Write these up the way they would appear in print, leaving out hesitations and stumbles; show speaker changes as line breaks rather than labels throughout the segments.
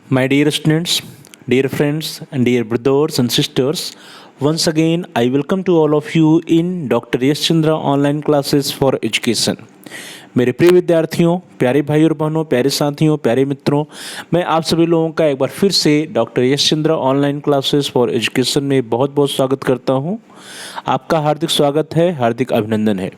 My dear students, dear friends, and dear brothers and sisters, once again I welcome to all of you in Dr. Yash Chandra online classes for education. मेरे प्रिय विद्यार्थियों, प्यारे भाई और बहनों, प्यारे साथियों, प्यारे मित्रों, मैं आप सभी लोगों का एक बार फिर से doctor Yash Chandra online classes for education में बहुत बहुत स्वागत करता हूं। आपका हार्दिक स्वागत है, हार्दिक अभिनंदन है।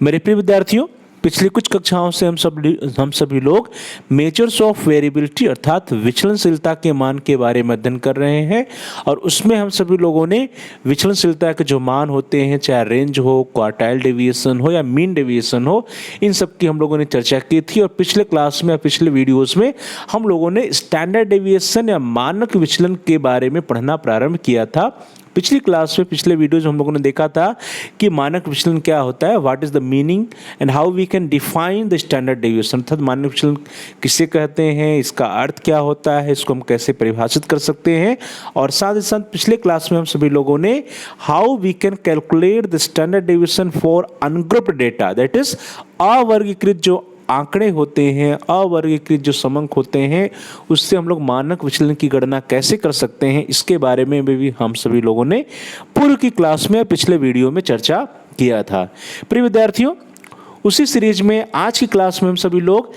मेरे प्रिय विद्यार्थियों, पिछली कुछ कक्षाओं से हम सभी लोग मेजर्स ऑफ वेरिएबिलिटी अर्थात विचलनशीलता के मान के बारे में अध्ययन कर रहे हैं और उसमें हम सभी लोगों ने विचलनशीलता के जो मान होते हैं, चाहे रेंज हो, क्वार्टाइल डेविएशन हो या मीन डेविएशन हो, इन सब की हम लोगों ने चर्चा की थी। और पिछले क्लास में, पिछले वीडियोस में हम लोगों ने स्टैंडर्ड डेविएशन या मानक विचलन के बारे में पढ़ना प्रारंभ किया था। पिछली क्लास में, पिछले वीडियोज हम लोगों ने देखा था कि मानक विचलन क्या होता है, what is the meaning and how we can define the standard deviation, अर्थात मानक विचलन किसे कहते हैं, इसका अर्थ क्या होता है, इसको हम कैसे परिभाषित कर सकते हैं। और साथ ही साथ पिछले क्लास में हम सभी लोगों ने how we can calculate the standard deviation for ungrouped data, that is अवर्गीकृत जो आंकड़े होते हैं, अवर्गीकृत जो समंक होते हैं, उससे हम लोग मानक विचलन की गणना कैसे कर सकते हैं, इसके बारे में भी हम सभी लोगों ने पूर्व की क्लास में, पिछले वीडियो में चर्चा किया था। प्रिय विद्यार्थियों, उसी सीरीज में आज की क्लास में हम सभी लोग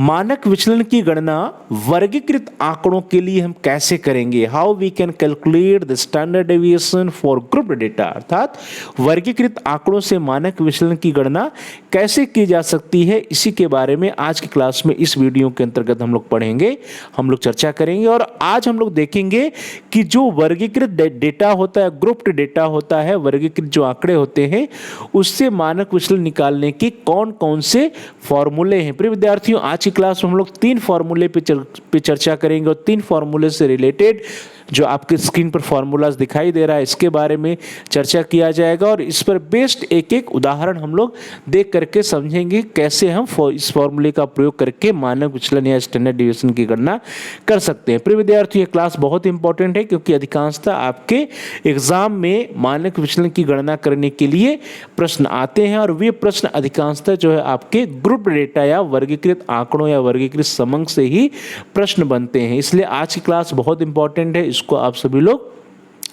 मानक विचलन की गणना वर्गीकृत आंकड़ों के लिए हम कैसे करेंगे, how we can calculate the standard deviation for grouped data, अर्थात वर्गीकृत आंकड़ों से मानक विचलन की गणना कैसे की जा सकती है, इसी के बारे में आज की क्लास में इस वीडियो के अंतर्गत हम लोग पढ़ेंगे, हम लोग चर्चा करेंगे। और आज हम लोग देखेंगे कि जो वर्गीकृत डेटा होता है, ग्रुप्ड डेटा होता है, वर्गीकृत जो आंकड़े होते हैं, उससे मानक विचलन निकालने के कौन कौन से फॉर्मूले हैं। प्रिय विद्यार्थियों, आज क्लास में हम लोग 3 फॉर्मूले पे चर्चा करेंगे और 3 फॉर्मूले से रिलेटेड जो आपके स्क्रीन पर फॉर्मूलाज दिखाई दे रहा है, इसके बारे में चर्चा किया जाएगा और इस पर बेस्ड एक एक उदाहरण हम लोग देख करके समझेंगे कैसे हम इस फॉर्मूले का प्रयोग करके मानक विचलन या स्टैंडर्ड डेविएशन की गणना कर सकते हैं। प्रिय विद्यार्थियों, ये क्लास बहुत इंपॉर्टेंट है क्योंकि अधिकांशतः आपके एग्जाम में मानक विचलन की गणना करने के लिए प्रश्न आते हैं और वे प्रश्न अधिकांशतः जो है आपके ग्रुप डेटा या वर्गीकृत आंकड़ों या वर्गीकृत समंक से ही प्रश्न बनते हैं। इसलिए आज की क्लास बहुत इंपॉर्टेंट है, इसको आप सभी लोग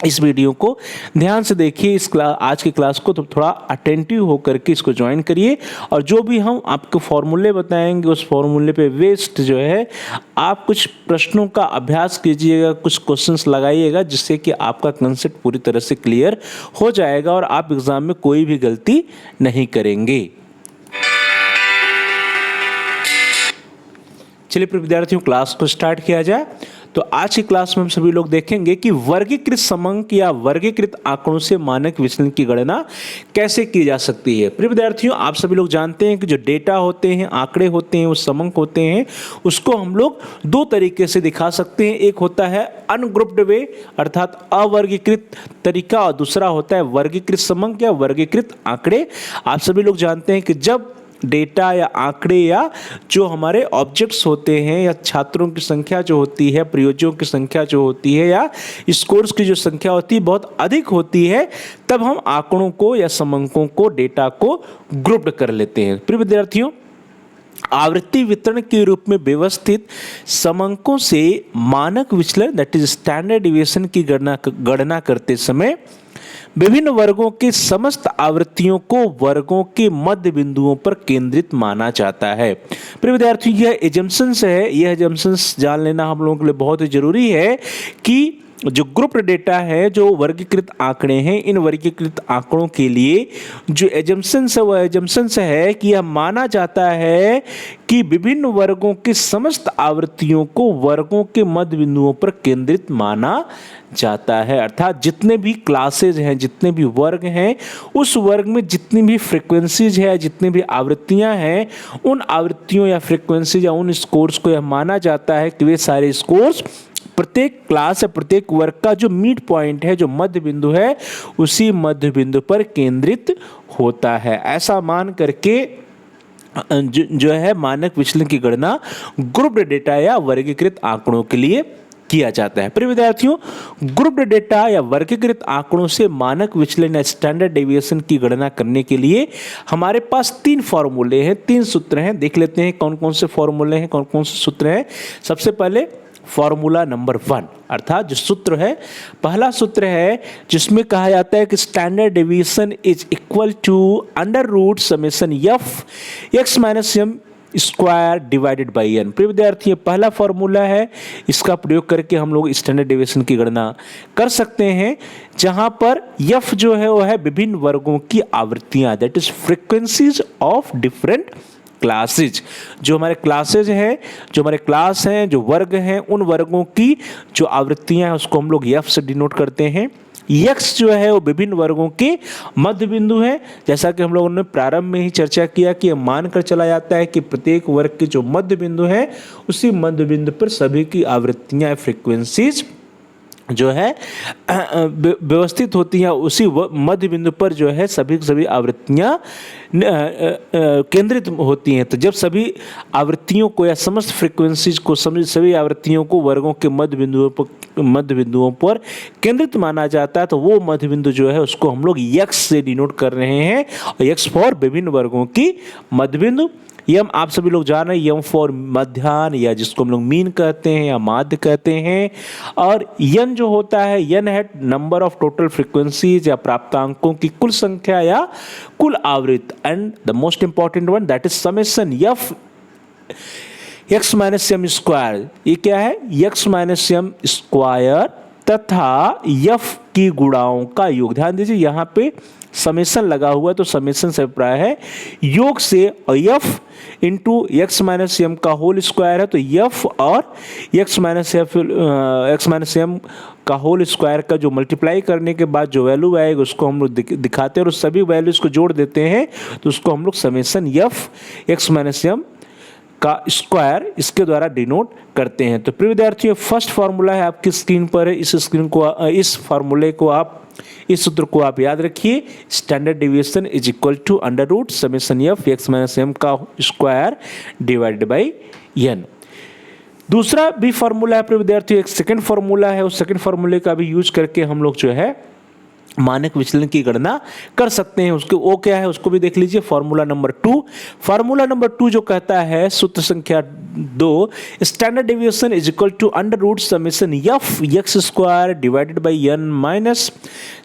इस वीडियो को ध्यान से देखिए। आज की क्लास को तो थोड़ा अटेंटिव होकर के इसको ज्वाइन करिए और जो भी हम आपको फॉर्मूले बताएंगे उस फॉर्मूले पे बेस्ड जो है आप कुछ प्रश्नों का अभ्यास कीजिएगा, कुछ क्वेश्चंस लगाइएगा, जिससे कि आपका कंसेप्ट पूरी तरह से क्लियर हो जाएगा और आप एग्जाम में कोई भी गलती नहीं करेंगे। चलिए प्रिय विद्यार्थियों, क्लास को स्टार्ट किया जाए। तो आज की क्लास में हम सभी लोग देखेंगे कि वर्गीकृत समंक या वर्गीकृत आंकड़ों से मानक विचलन की गणना कैसे की जा सकती है। प्रिय विद्यार्थियों, आप सभी लोग जानते हैं कि जो डेटा होते हैं, आंकड़े होते हैं, वो समंक होते हैं, उसको हम लोग 2 तरीके से दिखा सकते हैं। एक होता है अनग्रुप्ड वे अर्थात अवर्गीकृत तरीका और दूसरा होता है वर्गीकृत समंक या वर्गीकृत आंकड़े। आप सभी लोग जानते हैं कि जब डेटा या आंकड़े या जो हमारे ऑब्जेक्ट्स होते हैं या छात्रों की संख्या जो होती है, प्रयोजकों की संख्या जो होती है या स्कोर्स की जो संख्या होती है बहुत अधिक होती है, तब हम आंकड़ों को या समंकों को, डेटा को ग्रुप्ड कर लेते हैं। प्रिय विद्यार्थियों, आवृत्ति वितरण के रूप में व्यवस्थित समंकों से मानक विचलन दैट इज स्टैंडर्ड डेविएशन की गणना करते समय विभिन्न वर्गों के समस्त आवृत्तियों को वर्गों के मध्य बिंदुओं पर केंद्रित माना जाता है। प्रिय विद्यार्थियों, यह एजम्पशंस है, यह एजम्पशंस जान लेना हम लोगों के लिए बहुत ही जरूरी है कि जो ग्रुप डेटा है, जो वर्गीकृत आंकड़े हैं, इन वर्गीकृत आंकड़ों के लिए जो एजम्पशंस है वह एजम्पशंस है कि यह माना जाता है कि विभिन्न वर्गों के समस्त आवृत्तियों को वर्गों के मध्य बिंदुओं पर केंद्रित माना जाता है। अर्थात जितने भी क्लासेज हैं, जितने भी वर्ग हैं, उस वर्ग में जितनी भी फ्रीक्वेंसीज है, जितनी भी आवृत्तियां हैं, उन आवृत्तियों या फ्रीक्वेंसीज या उन स्कोर्स को यह माना जाता है कि वे सारे स्कोर्स प्रत्येक क्लास या प्रत्येक वर्ग का जो मिड पॉइंट है, जो मध्य बिंदु है, उसी मध्य बिंदु पर केंद्रित होता है। ऐसा मान करके जो है मानक विचलन की गणना ग्रुप्ड डेटा या वर्गीकृत आंकड़ों के लिए किया जाता है। प्रिय विद्यार्थियों, ग्रुप्ड डेटा या वर्गीकृत आंकड़ों से मानक विचलन या स्टैंडर्ड डेविएशन की गणना करने के लिए हमारे पास 3 फॉर्मूले हैं, 3 सूत्र हैं। देख लेते हैं कौन कौन से फॉर्मूले हैं, कौन कौन से सूत्र हैं। सबसे पहले फॉर्मूला नंबर 1, अर्थात जो सूत्र है, पहला सूत्र है जिसमें कहा जाता है कि standard deviation is equal to under root summation F X minus M square divided by N. प्रिय विद्यार्थी, ये पहला फॉर्मूला है, इसका प्रयोग करके हम लोग स्टैंडर्ड डेविएशन की गणना कर सकते हैं, जहां पर एफ जो है वो है विभिन्न वर्गों की आवृत्तियां, that is frequencies of different classes. जो हमारे क्लासेज हैं, जो हमारे क्लास हैं, जो वर्ग हैं, उन वर्गों की जो आवृत्तियां हैं उसको हम लोग एफ से डिनोट करते हैं। यक्स जो है वो विभिन्न वर्गों के मध्य बिंदु है, जैसा कि हम लोगों ने प्रारंभ में ही चर्चा किया कि यह मानकर चला जाता है कि प्रत्येक वर्ग के जो मध्य बिंदु है उसी मध्य बिंदु पर सभी की आवृत्तियां फ्रीक्वेंसीज जो है व्यवस्थित होती हैं, उसी मध्य बिंदु पर जो है सभी आवृत्तियां केंद्रित होती हैं। तो जब सभी आवृत्तियों को या समस्त फ्रीक्वेंसीज को सभी आवृत्तियों को वर्गों के मध्य बिंदुओं पर केंद्रित माना जाता है, तो वो मध्य बिंदु जो है उसको हम लोग यक्स से डिनोट कर रहे हैं, और यक्स फॉर विभिन्न वर्गों की मध्य बिंदु। यम आप सभी लोग जान रहे हैं, यम फॉर मध्याह्न या जिसको हम लोग मीन कहते हैं या माध्य कहते हैं, और यन जो होता है, यन है नंबर ऑफ टोटल फ्रीक्वेंसीज या प्राप्तांकों की कुल संख्या या कुल आवृत्ति, and the most important one that is summation F X minus M square. ये क्या है? एक्स माइनस एम स्क्वायर तथा एफ की गुणाओं का योग। ध्यान दीजिए यहाँ पे समेशन लगा हुआ है, तो समेशन से अभिप्राय है योग से, F into X minus M का होल स्क्वायर है, तो एफ और एक्स माइनस एम का होल स्क्वायर का जो मल्टीप्लाई करने के बाद जो वैल्यू आएगा उसको हम लोग दिखाते हैं, और सभी वैल्यूज को जोड़ देते हैं, तो उसको हम लोग summation F X minus M का स्क्वायर इसके द्वारा डिनोट करते हैं। तो प्रिय विद्यार्थियों, फर्स्ट फार्मूला है आपकी स्क्रीन पर है, इस फार्मूले को आप, इस सूत्र को आप याद रखिए, standard deviation is equal to under root summation F X minus M का स्क्वायर डिवाइडेड बाई एन। दूसरा भी फार्मूला है प्रिय विद्यार्थियों, एक सेकंड फार्मूला है, उस सेकंड फार्मूले का भी यूज करके हम लोग जो है मानक विचलन की गणना कर सकते हैं। उसके वो क्या है उसको भी देख लीजिए। फार्मूला नंबर 2, फार्मूला नंबर 2 जो कहता है, सूत्र संख्या 2, standard deviation is equal to under root summation F X square divided by N minus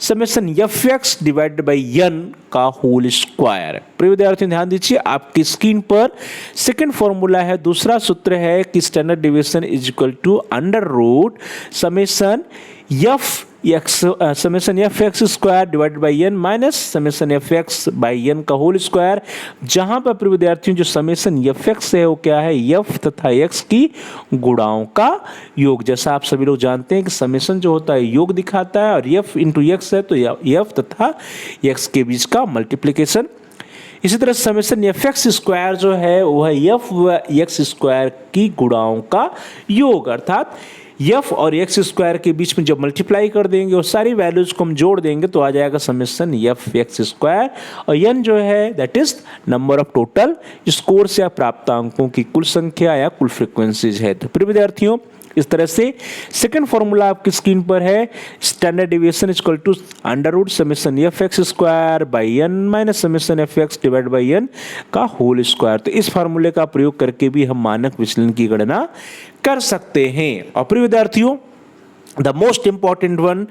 summation F X divided by N का होल स्क्वायर। प्रिय विद्यार्थियों ध्यान दीजिए, आपकी स्क्रीन पर सेकंड फार्मूला है, दूसरा सूत्र है कि standard deviation is equal to under root summation summation F X square divided by N minus summation F X by N का होल स्क्वायर, जहां पर प्रिय विद्यार्थियों जो समेशन एफ एक्स है वो क्या है? एफ तथा एक्स की गुणाओं का योग। जैसा आप सभी लोग जानते हैं कि समेशन जो होता है योग दिखाता है, और एफ इंटू एक्स है तो एफ तथा एक्स के बीच का मल्टीप्लीकेशन। इसी तरह समेशन एफ एक्स स्क्वायर जो है वह एफ व एक्स स्क्वायर की गुणाओं का योग, अर्थात एफ और एक्स स्क्वायर के बीच में जब मल्टीप्लाई कर देंगे और सारी वैल्यूज को हम जोड़ देंगे तो आ जाएगा समेशन एफ एक्स स्क्वायर, और एन जो है that is number of total scores या प्राप्तांकों की कुल संख्या या कुल फ्रीक्वेंसीज है। तो प्रिय विद्यार्थियों, इस तरह से सेकंड फॉर्मूला आपकी स्क्रीन पर है, standard deviation equal to under root summation F X square by N minus summation F X divide by N का होल स्क्वायर। तो इस फार्मूले का प्रयोग करके भी हम मानक विचलन की गणना कर सकते हैं। और प्रिय विद्यार्थियों, द मोस्ट इंपॉर्टेंट वन,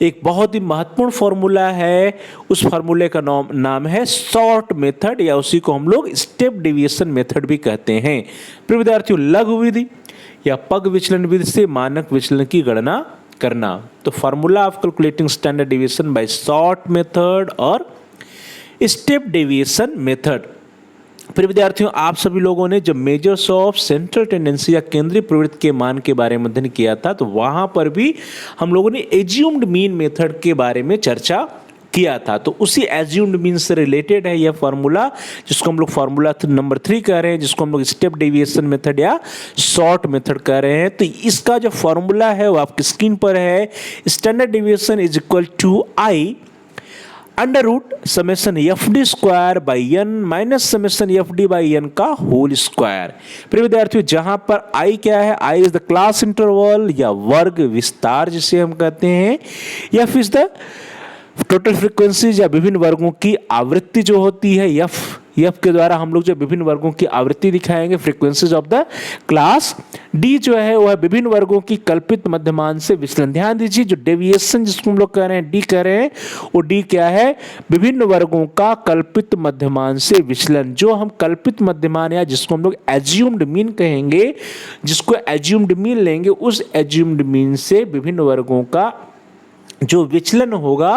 एक बहुत ही महत्वपूर्ण फॉर्मूला है, उस फार्मूले का नाम है शॉर्ट मेथड, या उसी को हम लोग स्टेप डेविएशन मेथड भी कहते हैं। प्रिय विद्यार्थियों, लघु विधि या पग विचलन विधि से मानक विचलन की गणना करना। तो formula of calculating standard deviation by short method और स्टेप डेविएशन मेथड। फिर विद्यार्थियों, आप सभी लोगों ने जब मेजर्स ऑफ सेंट्रल टेंडेंसी या केंद्रीय प्रवृत्ति के मान के बारे में अध्ययन किया था, तो वहां पर भी हम लोगों ने एज्यूम्ड मीन मेथड के बारे में चर्चा किया था। तो उसी एज्यूम्ड मीन से रिलेटेड है यह फार्मूला, जिसको हम लोग फार्मूला नंबर 3 कह रहे हैं, जिसको हम लोग स्टेप डेविएशन मेथड या शॉर्ट मेथड कह रहे हैं। तो इसका जो फार्मूला है वो आपकी स्क्रीन पर है, standard deviation is equal to I under root summation F D square by N minus summation F D by N का होल स्क्वायर। फिर विद्यार्थियों जहां पर आई क्या है, I is the class interval या वर्ग विस्तार जिसे हम कहते हैं, F is the total frequencies या विभिन्न वर्गों की आवृत्ति जो होती है, एफ के द्वारा हम लोग जो विभिन्न वर्गों की आवृत्ति दिखाएंगे, frequencies of the class. D जो है वह विभिन्न वर्गों की कल्पित मध्यमान से विचलन। ध्यान दीजिए जो डेविएशन जिसको हम लोग कह रहे हैं डी कह रहे हैं, वो डी क्या है, विभिन्न वर्गों का कल्पित मध्यमान से विचलन। जो हम कल्पित मध्यमान या जिसको हम लोग एज्यूम्ड मीन कहेंगे, जिसको एज्यूम्ड मीन लेंगे, उस एज्यूम्ड मीन से विभिन्न वर्गों का जो विचलन होगा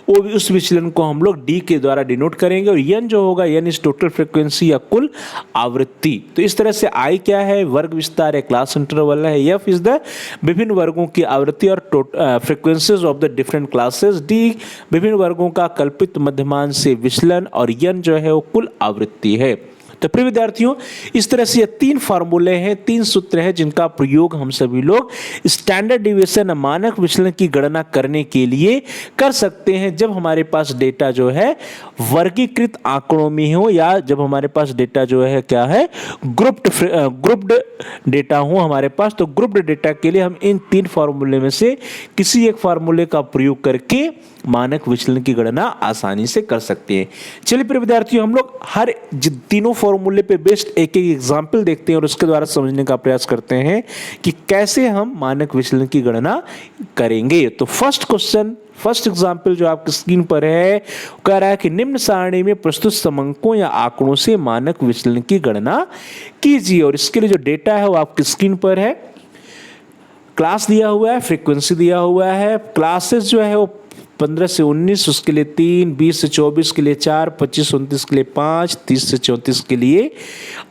वो उस विचलन को हम लोग डी के द्वारा डिनोट करेंगे। और एन जो होगा, एन इज टोटल फ्रीक्वेंसी या कुल आवृत्ति। तो इस तरह से आई क्या है, वर्ग विस्तार है, क्लास इंटरवल है। एफ इज द विभिन्न वर्गों की आवृत्ति और frequencies of the different classes. D विभिन्न वर्गों का कल्पित मध्यमान से विचलन और एन जो है वो कुल आवृत्ति है। तो प्रिय विद्यार्थियों इस तरह से ये तीन फार्मूले हैं, तीन सूत्र हैं जिनका प्रयोग हम सभी लोग स्टैंडर्ड डिविएशन मानक विचलन की गणना करने के लिए कर सकते हैं जब हमारे पास डेटा जो है वर्गीकृत आंकड़ों में हो, या जब हमारे पास डेटा जो है क्या है ग्रुप्ड डेटा हो हमारे पास। तो ग्रुप्ड डेटा के लिए हम इन तीन फार्मूले में से किसी एक फार्मूले का प्रयोग करके मानक विचलन की गणना आसानी से कर सकते हैं। चलिए प्रिय विद्यार्थियों हम लोग हर तीनों फॉर्मूले पे बेस्ड एक एक एग्जाम्पल देखते हैं और उसके द्वारा समझने का प्रयास करते हैं कि कैसे हम मानक विचलन की गणना करेंगे। तो फर्स्ट एग्जाम्पल जो आपकी स्क्रीन पर है कह रहा है कि निम्न सारणी में प्रस्तुत समंकों या आंकड़ों से मानक विचलन की गणना कीजिए। और इसके लिए जो डेटा है वो आपकी स्क्रीन पर है। क्लास दिया हुआ है, फ्रीक्वेंसी दिया हुआ है, क्लासेस जो है वो 15 से 19 उसके लिए 3, 20 से 24 के लिए 4, 25 से 29 के लिए 5, 30 से 34 के लिए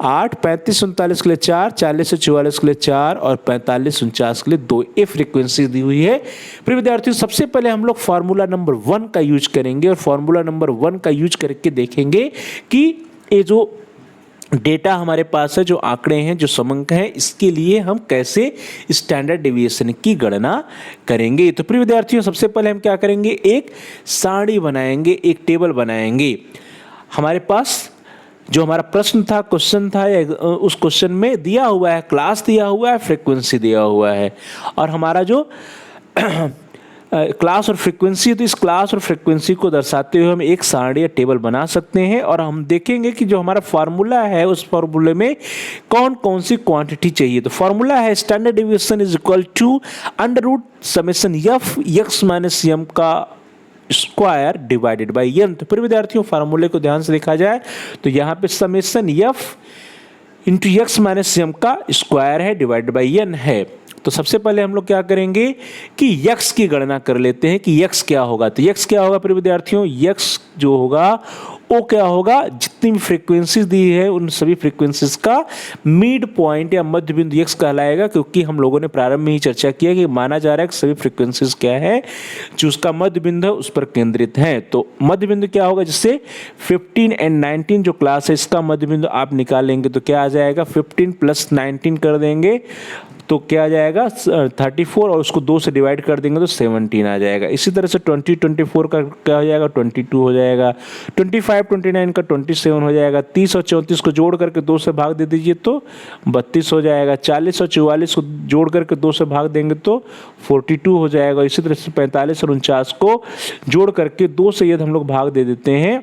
8, 35 से 39 के लिए 4, 40 से 44 के लिए 4 और 45 से 49 के लिए 2। ये फ्रीक्वेंसी दी हुई है। फिर विद्यार्थियों सबसे पहले हम लोग फार्मूला नंबर 1 का यूज करेंगे और फार्मूला नंबर 1 का यूज करके देखेंगे कि ये जो डेटा हमारे पास है, जो आंकड़े हैं, जो समंक हैं, इसके लिए हम कैसे स्टैंडर्ड डेविएशन की गणना करेंगे। तो प्रिय विद्यार्थियों सबसे पहले हम क्या करेंगे, एक सारणी बनाएंगे, एक टेबल बनाएंगे। हमारे पास जो हमारा प्रश्न था, क्वेश्चन था, उस क्वेश्चन में दिया हुआ है क्लास दिया हुआ है, फ्रीक्वेंसी दिया हुआ है और हमारा जो क्लास और फ्रीक्वेंसी, तो इस क्लास और फ्रीक्वेंसी को दर्शाते हुए हम एक सारणी या टेबल बना सकते हैं और हम देखेंगे कि जो हमारा फार्मूला है उस फार्मूले में कौन कौन सी क्वांटिटी चाहिए। तो फार्मूला है standard deviation is equal to under root summation F X minus M का स्क्वायर डिवाइडेड बाई एन। तो फिर विद्यार्थियों फार्मूले को ध्यान से देखा जाए तो यहाँ पे summation F into X minus M का स्क्वायर है डिवाइडेड बाई एन है। तो सबसे पहले हम लोग क्या करेंगे कि x की गणना कर लेते हैं कि x क्या होगा। तो x क्या होगा प्रिय विद्यार्थियों, x जो होगा वो क्या होगा, जितनी भी फ्रीक्वेंसीज दी है उन सभी फ्रीक्वेंसीज का मिड पॉइंट या मध्य बिंदु x कहलाएगा, क्योंकि हम लोगों ने प्रारंभ में ही चर्चा किया कि माना जा रहा है कि सभी फ्रीक्वेंसीज क्या है, जो उसका मध्य बिंदु है उस पर केंद्रित है। तो मध्य बिंदु क्या होगा, जिससे 15 और 19 जो क्लास है इसका मध्य बिंदु आप निकालेंगे तो क्या आ जाएगा, 15 प्लस 19 कर देंगे तो क्या आ जाएगा 34 और उसको 2 से डिवाइड कर देंगे तो 17 आ जाएगा। इसी तरह से 24 का क्या हो जाएगा, 22 हो जाएगा, 25 29 का 27 हो जाएगा, 30 और 34 को जोड़ करके 2 से भाग दे दीजिए तो 32 हो जाएगा, 40 और 44 को जोड़ करके 2 से भाग देंगे तो 42 हो जाएगा। इसी तरह से 45 और 49 को जोड़ करके 2 से यदि हम लोग भाग दे देते हैं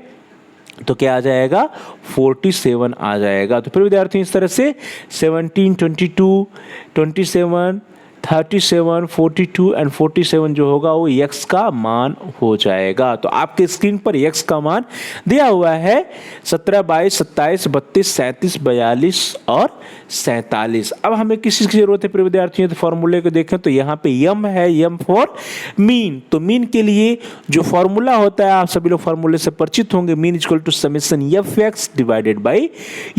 तो क्या आ जाएगा, 47 आ जाएगा। तो फिर विद्यार्थी इस तरह से 17, 22, 27, 37, 42 एंड 47 जो होगा वो x का मान हो जाएगा। तो आपके स्क्रीन पर x का मान दिया हुआ है 17, 22, 27, 32, 37, 42 और 47। अब हमें किस चीज़ की जरूरत है प्रिय विद्यार्थियों, तो फॉर्मूले को देखें तो यहाँ पे m है, m फॉर मीन। तो मीन के लिए जो फॉर्मूला होता है आप सभी लोग फॉर्मूले से परिचित होंगे, mean equal to summation F X divided by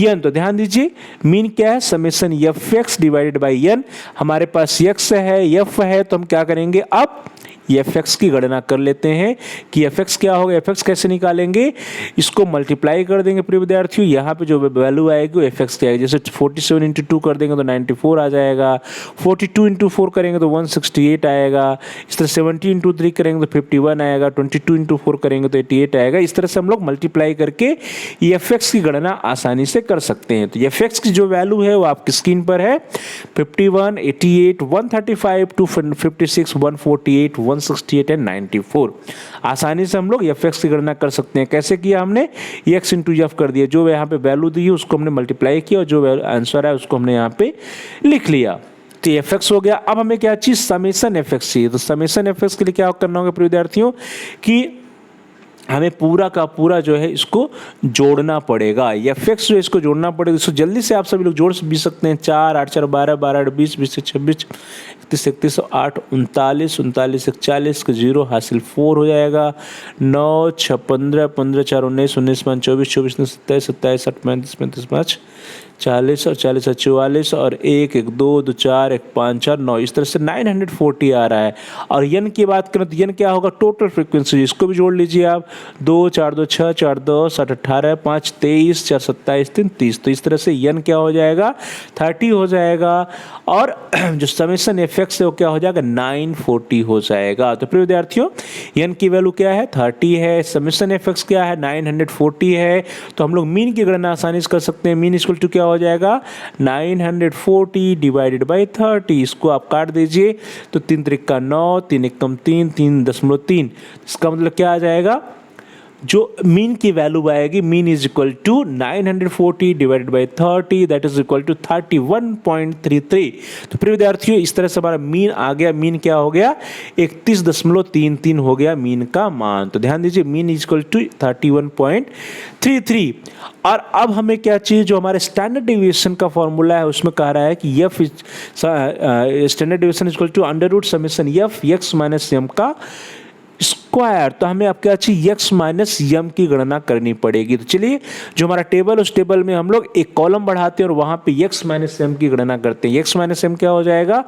N. तो ध्यान दीजिए मीन क्या है, summation F X divided by N. हमारे पास x है, f है, तो हम क्या करेंगे, अब एफ एक्स की गणना कर लेते हैं कि एफ एक्स क्या होगा। एफ एक्स कैसे निकालेंगे, इसको मल्टीप्लाई कर देंगे प्रिय विद्यार्थियों, यहाँ पे जो वैल्यू आएगी वो एफ एक्स की आएगी। जैसे 47 इंटू 2 कर देंगे तो 94 आ जाएगा, 42 इंटू 4 करेंगे तो 168 आएगा, इस तरह 70 इंटू 3 करेंगे तो 51 आएगा, 22 इंटू 4 करेंगे तो 88 आएगा। इस तरह से हम लोग मल्टीप्लाई करके एफ एक्स की गणना आसानी से कर सकते हैं। तो एफ एक्स की जो वैल्यू है वो आपकी स्क्रीन पर है, 51, 88, 135, 256, 148, 168 एंड 94। आसानी से हम लोग एफ एक्स की गणना कर सकते हैं। कैसे किया हमने, एक्स इंटू एफ कर दिया, जो यहाँ पे वैल्यू दी है उसको हमने मल्टीप्लाई किया और जो आंसर है उसको हमने यहाँ पे लिख लिया। तो एफ एक्स हो गया। अब हमें क्या चीज, समेशन एफ एक्स चाहिए। तो समेशन एफ एक्स के लिए क्या करना होगा प्रिय विद्यार्थियों कि हमें पूरा का पूरा जो है इसको जोड़ना पड़ेगा। एफ एक्स जो है इसको जोड़ना पड़ेगा। इसको जल्दी से आप सभी लोग जोड़ भी सकते हैं। 4 8 4 12 12 8 20 20 से 26 31 31 8 39 39 41 का 0 हासिल 4 हो जाएगा। 9 6 15 15 4 19 19 5 24 24 27 27 8 35 35 5 40 और 40 और 44 और 1 1 2 2 4 1 5 4 9, इस तरह से 940 आ रहा है। और यन की बात करें तो यन क्या होगा, टोटल फ्रीक्वेंसी, इसको भी जोड़ लीजिए आप। 2 4 2 6 4 10 8 18 5 23 4 27 3 30। तो इस तरह से यन क्या हो जाएगा, 30 हो जाएगा। और जो समेशन एफ एक्स है वो क्या हो जाएगा, 940 हो जाएगा। तो प्रिय विद्यार्थियों यन की वैल्यू क्या है, 30 है। समेशन एफ एक्स क्या है, 940 है। तो हम लोग मीन की गणना आसानी से कर सकते हैं। मीन इक्वल टू क्या हो जाएगा, 940 डिवाइडेड बाई 30। इसको आप काट दीजिए तो 3 त्रिक 9, 3 एकम 3, 3.3। इसका मतलब क्या आ जाएगा, जो मीन की वैल्यू आएगी, mean is equal to 940 divided by 30, that is equal to 31.33। तो प्रिय विद्यार्थियों इस तरह से हमारा मीन आ गया। मीन क्या हो गया, 31.33 हो गया मीन का मान। तो ध्यान दीजिए मीन इज इक्वल टू 31.33। और अब हमें क्या चाहिए, जो हमारे स्टैंडर्ड डेविएशन का फॉर्मूला है उसमें कह रहा है कि F standard deviation is equal to under root summation F X minus M का स्क्वायर। तो हमें अब क्या चाहिए, एक्स माइनस एम की गणना करनी पड़ेगी। तो चलिए जो हमारा टेबल, उस टेबल में हम लोग एक कॉलम बढ़ाते हैं और वहां पे एक्स माइनस एम की गणना करते हैं। एक्स माइनस एम क्या हो जाएगा,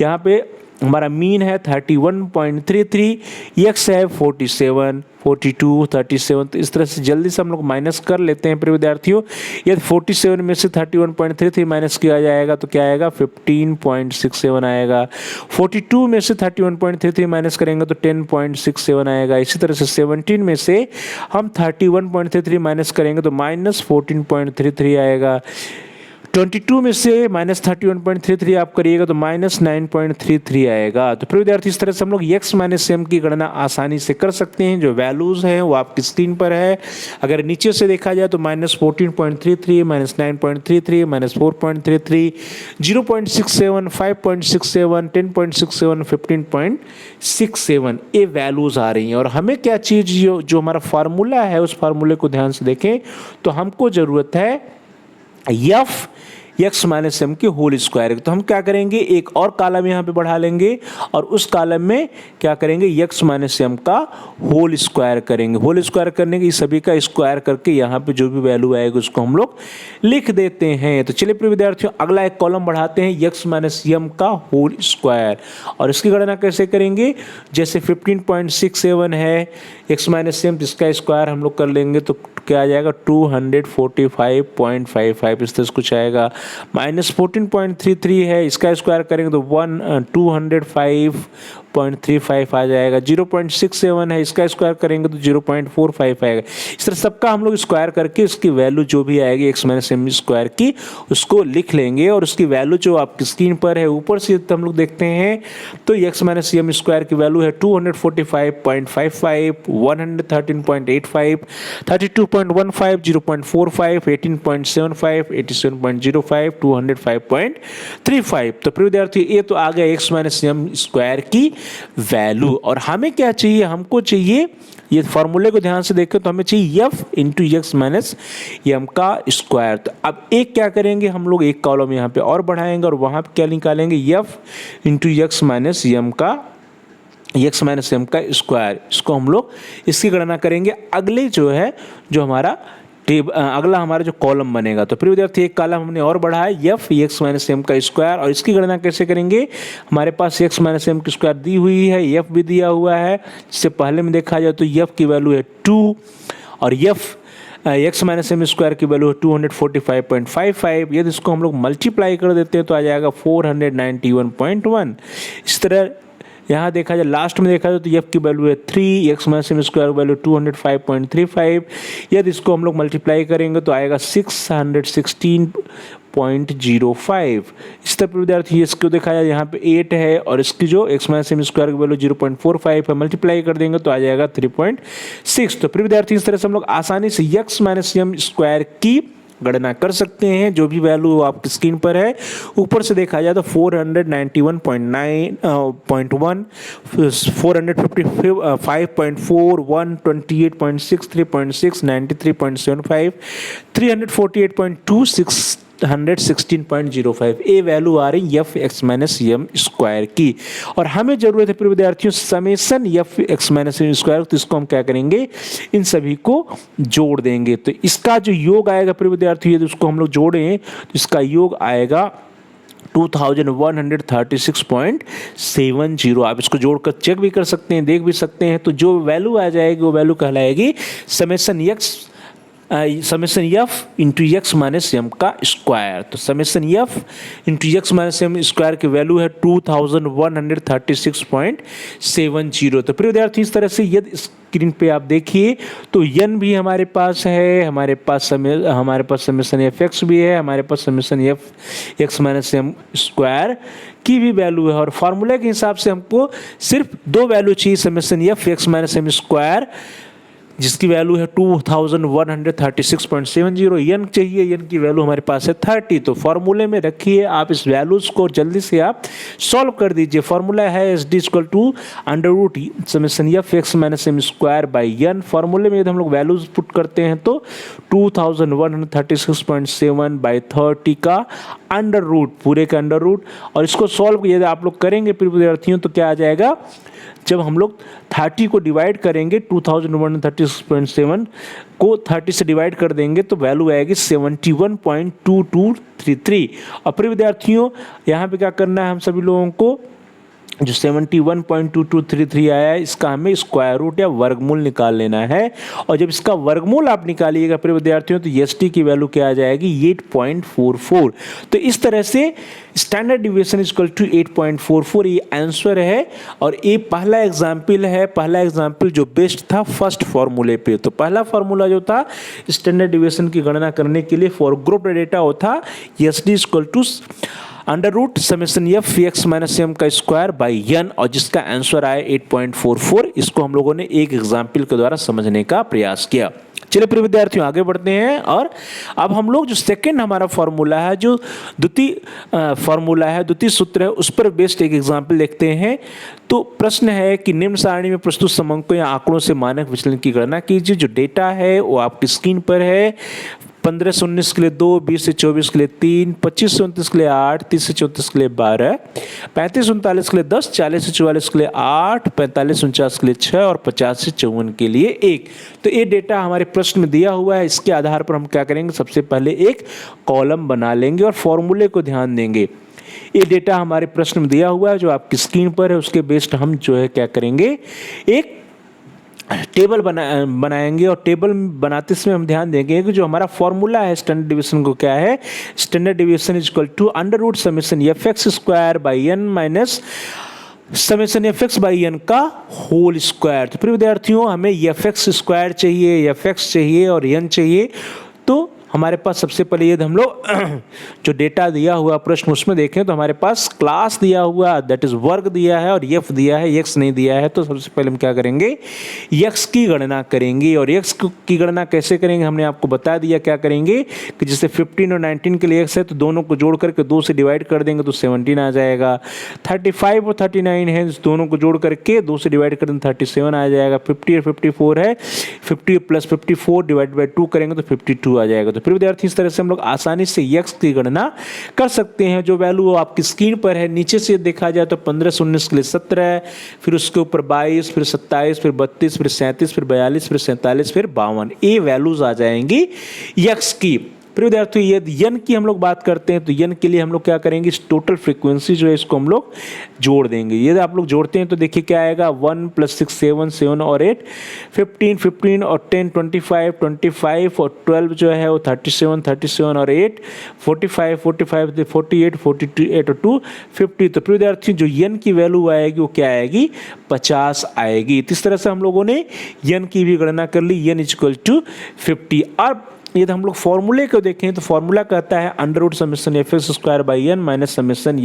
यहाँ पे हमारा मीन है 31.33, एक्स है 47, 42, 37। तो इस तरह से जल्दी से हम लोग माइनस कर लेते हैं प्रिय विद्यार्थियों। यदि 47 में से 31.33 माइनस किया जाएगा तो क्या आएगा, 15.67 आएगा। 42 में से 31.33 माइनस करेंगे तो 10.67 आएगा। इसी तरह से 17 में से हम 31.33 माइनस करेंगे तो माइनस 14.33 आएगा। 22 में से माइनस 31.33 आप करिएगा तो माइनस 9.33 आएगा। तो फिर विद्यार्थी इस तरह से हम लोग एक्स माइनस एम की गणना आसानी से कर सकते हैं। जो वैल्यूज हैं वो आपकी स्क्रीन पर है। अगर नीचे से देखा जाए तो माइनस 14.33, माइनस 9.33, माइनस 4.33, 0.67, 5.67, 10.67, 15.67 ये वैल्यूज आ रही हैं। और हमें क्या चीज़, जो हमारा फार्मूला है उस फार्मूले को ध्यान से देखें तो हमको ज़रूरत है एफ एक्स माइनस एम के होल स्क्वायर। तो हम क्या करेंगे, एक और कॉलम यहाँ पे बढ़ा लेंगे और उस कॉलम में क्या करेंगे, एक्स माइनस एम का होल स्क्वायर करेंगे। होल स्क्वायर करने के सभी का स्क्वायर करके यहाँ पे जो भी वैल्यू आएगी उसको हम लोग लिख देते हैं। तो चलिए प्रिय विद्यार्थियों अगला एक कॉलम बढ़ाते हैं, एक्स माइनस एम का होल स्क्वायर। और इसकी गणना कैसे करेंगे, जैसे 15.67 है एक्स माइनस एम, जिसका स्क्वायर हम लोग कर लेंगे तो क्या आ जाएगा, 245.55 इस तरह से कुछ आएगा। माइनस 14.33 है, इसका स्क्वायर करेंगे तो 205.35 आ जाएगा। 0.67 है, इसका स्क्वायर करेंगे तो 0.45 आएगा। इस तरह सबका हम लोग स्क्वायर करके इसकी वैल्यू जो भी आएगी एक्स माइनस एम स्क्वायर की उसको लिख लेंगे। और उसकी वैल्यू जो आपकी स्क्रीन पर है ऊपर से हम लोग देखते हैं तो एक्स माइनस एम स्क्वायर की वैल्यू है 245.55, 113.85, 32.15, 0.45, 18.75, 87.05, 205.35। तो प्रिय विद्यार्थी ये तो आ गया एक्स माइनस एम स्क्वायर की वैल्यू। और हमें क्या चाहिए, हमको चाहिए, ये फॉर्मूले को ध्यान से देखें तो हमें चाहिए F into X minus M का स्क्वायर। तो अब एक क्या करेंगे, हम लोग एक कॉलम यहाँ पे और बढ़ाएंगे और वहाँ पे क्या निकालेंगे, F into X minus M का स्क्वायर। इसको हम लोग इसकी गणना करेंगे अगले जो है, जो हमारा अगला हमारा जो कॉलम बनेगा, तो फिर विद्यार्थी एक कॉलम हमने और बढ़ा है एफ एक्स माइनस एम का स्क्वायर, और इसकी गणना कैसे करेंगे? हमारे पास एक्स माइनस एम की स्क्वायर दी हुई है, एफ भी दिया हुआ है, जिससे पहले में देखा जाए तो एफ की वैल्यू है 2 और F X minus M square की वैल्यू है 245.55। यदि इसको हम लोग मल्टीप्लाई कर देते हैं तो आ जाएगा 491.1। इस तरह यहाँ देखा जाए, लास्ट में देखा जाए तो एफ की वैल्यू है 3, X minus M square value 205.35। यदि इसको हम लोग मल्टीप्लाई करेंगे तो आएगा 616.05। इस तरह विद्यार्थी इसको देखा जाए, यहाँ पे 8 है और इसकी जो एक्स माइनस एम स्क्वायर की वैल्यू 0.45 है, मल्टीप्लाई कर देंगे तो आ जाएगा 3.6। तो फिर विद्यार्थी इस तरह से हम लोग आसानी से एक्स माइनस एम स्क्वायर की गणना कर सकते हैं, जो भी वैल्यू आपकी स्क्रीन पर है। ऊपर से देखा जाए तो 491.9.1, 455.4, 128.6, 3.6, 93.75, 348.2, 616.05 ये वैल्यू आ रही F X minus M square की। और हमें जरूरत है फिर विद्यार्थियों summation F X minus M square, तो इसको हम क्या करेंगे? इन सभी को जोड़ देंगे। तो इसका जो योग आएगा फिर विद्यार्थियों, यदि उसको हम लोग जोड़ें तो इसका योग आएगा 2136.70। आप इसको जोड़कर चेक भी कर सकते हैं, देख भी सकते हैं। तो जो वैल्यू आ जाएगी वो वैल्यू कहलाएगी summation F into X minus M का स्क्वायर। तो summation F into X minus M square की वैल्यू है 2136.70। तो फिर विद्यार्थी इस तरह से यदि स्क्रीन पे आप देखिए तो एन भी हमारे पास है, हमारे पास समेसन एफ एक्स भी है, हमारे पास summation F X minus M square की भी वैल्यू है। और फार्मूले के हिसाब से हमको सिर्फ दो वैल्यू चाहिए, summation F X minus M square जिसकी वैल्यू है 2136.70, एन चाहिए, एन की वैल्यू हमारे पास है 30। तो फॉर्मूले में रखिए आप इस वैल्यूज को, जल्दी से आप सॉल्व कर दीजिए। फॉर्मूला है S D equal to under root summation F X minus M square by N. फॉर्मूले में यदि हम लोग वैल्यूज पुट करते हैं तो 2136.7 बाई 30 का अंडर रूट, पूरे का अंडर रूट, और इसको सॉल्व यदि आप लोग करेंगे फिर विद्यार्थियों तो क्या आ जाएगा? जब हम लोग 30 को डिवाइड करेंगे, 2136.7 को 30 से डिवाइड कर देंगे तो वैल्यू आएगी 71.2233। और फिर विद्यार्थियों यहाँ पे क्या करना है हम सभी लोगों को, जो 71.2233 आया है इसका हमें स्क्वायर रूट या वर्गमूल निकाल लेना है। और जब इसका वर्गमूल आप निकालिएगा फिर विद्यार्थियों तो एस टी की वैल्यू क्या आ जाएगी? 8.44। तो इस तरह से स्टैंडर्ड डिविएशन इक्वल टू 8.44 ये आंसर है। और ये पहला एग्जाम्पल है, पहला एग्जाम्पल जो बेस्ड था फर्स्ट फार्मूले पे। तो पहला फार्मूला जो था स्टैंडर्ड डिविएशन की गणना करने के लिए फॉर ग्रुप डेटा होता S D equal to under root summation F X minus M का स्क्वायर बाई एन, और जिसका आंसर आया 8.44। इसको हम लोगों ने एक एग्जाम्पल के द्वारा समझने का प्रयास किया। चलिए प्रिय विद्यार्थियों आगे बढ़ते हैं। और अब हम लोग जो सेकंड हमारा फॉर्मूला है, जो द्वितीय फॉर्मूला है, द्वितीय सूत्र है, उस पर बेस्ड एक एग्जाम्पल देखते हैं। तो प्रश्न है कि निम्न सारणी में प्रस्तुत समंकों या आंकड़ों से मानक विचलन की गणना कीजिए। जो डेटा है वो आपकी स्क्रीन पर है। 15 से 19 के लिए 2, 20 से 24 के लिए 3, 25 से 29 के लिए 8, 30 से 34 के लिए 12, 35 से 39 के लिए 10, 40 से 44 के लिए 8, 45 से 49 के लिए 6 और 50 से 54 के लिए 1। तो ये डेटा हमारे प्रश्न में दिया हुआ है। इसके आधार पर हम क्या करेंगे, सबसे पहले एक कॉलम बना लेंगे और फॉर्मूले को ध्यान देंगे। ये डेटा हमारे प्रश्न में दिया हुआ है जो आपकी स्क्रीन पर है, उसके बेस्ड हम जो है क्या करेंगे, एक टेबल बनाएंगे। और टेबल बनाते समय हम ध्यान देंगे कि जो हमारा फॉर्मूला है स्टैंडर्ड डिवीजन को क्या है, standard division is equal to under root summation F X square by N minus summation F X by N का होल स्क्वायर। तो फिर विद्यार्थियों हमें एफ एक्स स्क्वायर चाहिए, एफ एक्स चाहिए और एन चाहिए। तो हमारे पास सबसे पहले ये हम लोग जो डेटा दिया हुआ प्रश्न उसमें देखें तो हमारे पास क्लास दिया हुआ दैट इज वर्ग दिया है और एफ दिया है, एक्स नहीं दिया है। तो सबसे पहले हम क्या करेंगे, एक्स की गणना करेंगे। और एक्स की गणना कैसे करेंगे हमने आपको बता दिया। क्या करेंगे कि जैसे 15 और 19 के लिए एक्स है तो दोनों को जोड़ करके 2 से डिवाइड कर देंगे तो 17 आ जाएगा। 35 और 39 है, दोनों को जोड़ करके 2 से डिवाइड कर देंगे 37 आ जाएगा। 50 और 54 है, 50 प्लस 54 डिवाइड बाई 2 करेंगे तो 52 आ जाएगा। तो प्रिय विद्यार्थी इस तरह से हम लोग आसानी से यक्स की गणना कर सकते हैं। जो वैल्यू आपकी स्क्रीन पर है, नीचे से देखा जाए तो 15 से 19 के लिए 17, फिर उसके ऊपर 22, फिर 27, फिर 32, फिर 37, फिर 42, फिर 47, फिर 52, ये वैल्यूज आ जाएंगी यक्स की। प्रिय विद्यार्थियों यदि यन की हम लोग बात करते हैं तो यन के लिए हम लोग क्या करेंगे, इस टोटल फ्रीक्वेंसी जो है इसको हम लोग जोड़ देंगे। यदि आप लोग जोड़ते हैं तो देखिए क्या आएगा, 1 + 6 7 7 और 8 15 15 और 10 25 25 और 12 जो है वो 37 37 और 8 45 45 48 48 और 2 50। तो प्रिय विद्यार्थी जो यन की वैल्यू आएगी वो क्या आएगी, 50 आएगी। तो इस तरह से हम लोगों ने यन की भी गणना कर ली, यन = 50। और यदि हम लोग फॉर्मूले को देखें तो फॉर्मूला कहता है √(fx²/n -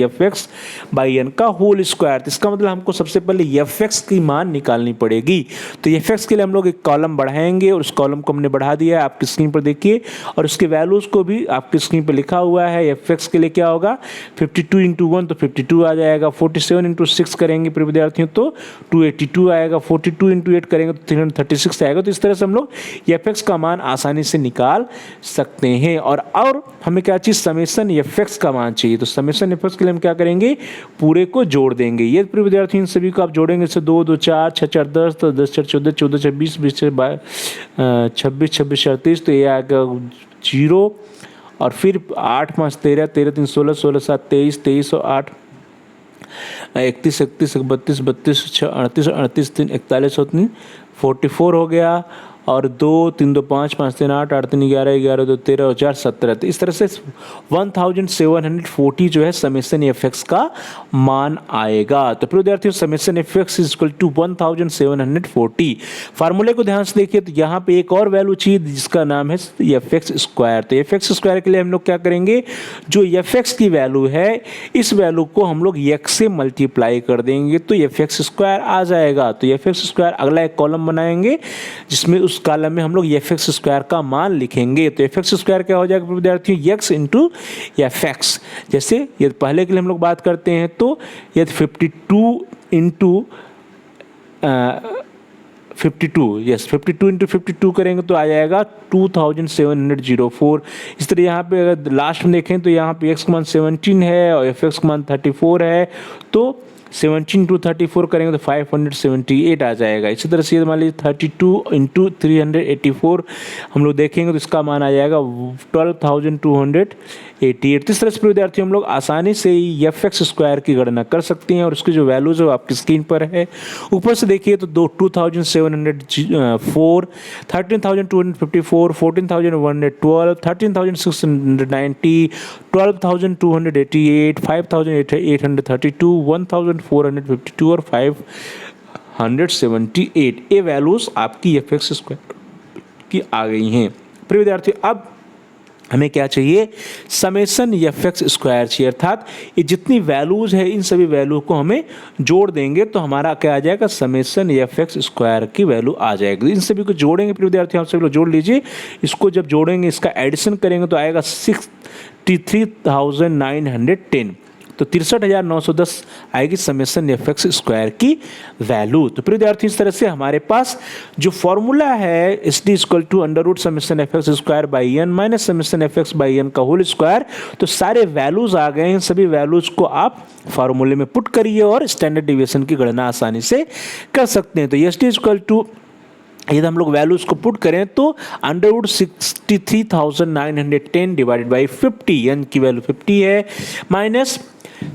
(fx/n) का होल स्क्वायर। इसका मतलब हमको सबसे पहले fx की मान निकालनी पड़ेगी। तो fx के लिए हम लोग एक कॉलम बढ़ाएंगे और उस कॉलम को हमने बढ़ा दिया है, आपकी स्क्रीन पर देखिए, और उसके वैल्यूज को भी आपकी स्क्रीन पर लिखा हुआ है। fx के लिए क्या होगा, 52 × 1 तो 52 आ जाएगा, 47 × 6 करेंगे प्रिय विद्यार्थियों तो 282 आएगा, 42 × 8 करेंगे तो 336 आएगा। तो इस तरह से हम लोग fx का मान आसानी से निकाल सकते हैं। और हमें क्या चाहिए, समेशन fx का मान चाहिए। तो समेशन fx के लिए हम क्या करेंगे, पूरे को जोड़ देंगे। ये प्रिय विद्यार्थी इन सभी को आप जोड़ेंगे, जैसे 2 2 4 6 4 10 तो 10 4 14 14 26 20 26 26 38, तो ये आएगा 0, और फिर 8 5 13 13 3 16 16 7 23 23 और 8 31 31 32 32 6 38 38 3 41 और 3 44 हो गया, और 2 3 2 5 5 3 8 8 3 11 11 2 13 और 4 17। तो इस तरह से 1740 जो है समेशन fx का मान आएगा। तो प्रिय विद्यार्थियों समेशन fx = 1740। फार्मूले को ध्यान से देखिए तो यहाँ पे एक और वैल्यू चाहिए जिसका नाम है fx²। तो fx² के लिए हम लोग क्या करेंगे, जो fx की वैल्यू है इस वैल्यू को हम लोग x से मल्टीप्लाई कर देंगे तो fx² आ जाएगा। तो fx² अगला एक कॉलम बनाएंगे जिसमें उस कॉलम में हम लोग fx² का मान लिखेंगे। तो fx² क्या हो जाएगा विद्यार्थियों, x × fx। जैसे यदि पहले के लिए हम लोग बात करते हैं तो यदि 52 × 52 करेंगे तो आ जाएगा 2704। इस तरह यहाँ पे अगर लास्ट में देखें तो यहाँ पे x का मान 17 है और fx का मान 34 है, तो 17 × 34 करेंगे तो 578 आ जाएगा। इसी तरह से मान लीजिए 32 × 384 हम लोग देखेंगे तो इसका मान आ जाएगा 12,288। तो इस तरह से विद्यार्थी हम लोग आसानी से ही fx² की गणना कर सकते हैं, और उसकी जो वैल्यूज है आपकी स्क्रीन पर है। ऊपर से देखिए तो 2704 13,254 14,112 13,690 12,288 5,832 1,452 और 578 ये वैल्यूज आपकी fx² की आ गई हैं। प्रिय विद्यार्थी अब हमें क्या चाहिए, समेशन fx² चाहिए, अर्थात ये जितनी वैल्यूज है इन सभी वैल्यू को हमें जोड़ देंगे तो हमारा क्या आ जाएगा, समेशन fx² की वैल्यू आ जाएगी। इन सभी को जोड़ेंगे प्रिय विद्यार्थी, आप सभी लोग जोड़ लीजिए। इसको जब जोड़ेंगे इसका एडिशन करेंगे तो आएगा 63,910, तो 63,910 आएगी समेशन fx² की वैल्यू। तो प्रिय विद्यार्थी इस तरह से हमारे पास जो फॉर्मूला है SD = √summation fx²/n - summation fx/n का होल स्क्वायर, तो सारे वैल्यूज आ गए हैं। सभी वैल्यूज को आप फॉर्मूले में पुट करिए और स्टैंडर्ड डिविएशन की गणना आसानी से कर सकते हैं। तो SD = यदि हम लोग वैल्यूज को पुट करें तो √63,910 डिवाइडेड बाई 50, n की वैल्यू 50 है, माइनस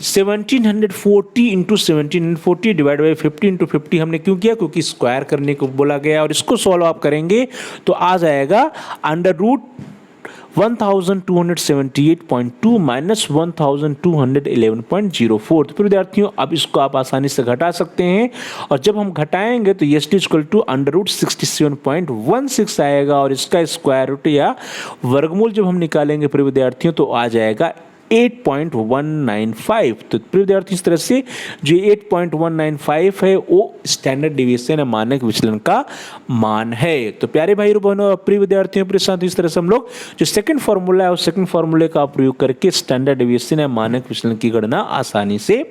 1740 × 1740 डिवाइड बाई 50 × 50 हमने क्यों किया, क्योंकि स्क्वायर करने को बोला गया। और इसको सॉल्व आप करेंगे तो आ जाएगा √1278.2 माइनस 1211.04। तो विद्यार्थियों अब इसको आप आसानी से घटा सकते हैं, और जब हम घटाएंगे तो SD = √67.16 आएगा, और इसका स्क्वायर रूट या वर्गमूल जब हम निकालेंगे प्रिय विद्यार्थियों तो आ जाएगा 8.195। तो प्रिय विद्यार्थी इस तरह से जो 8.195 है वो स्टैंडर्ड डिवीएशन या मानक विचलन का मान है। तो प्यारे भाई बहनों प्रिय विद्यार्थियों प्रिय साथियों, इस तरह से हम लोग जो सेकंड फार्मूला है उस सेकंड फार्मूले का प्रयोग करके स्टैंडर्ड डिवीएशन या मानक विचलन की गणना आसानी से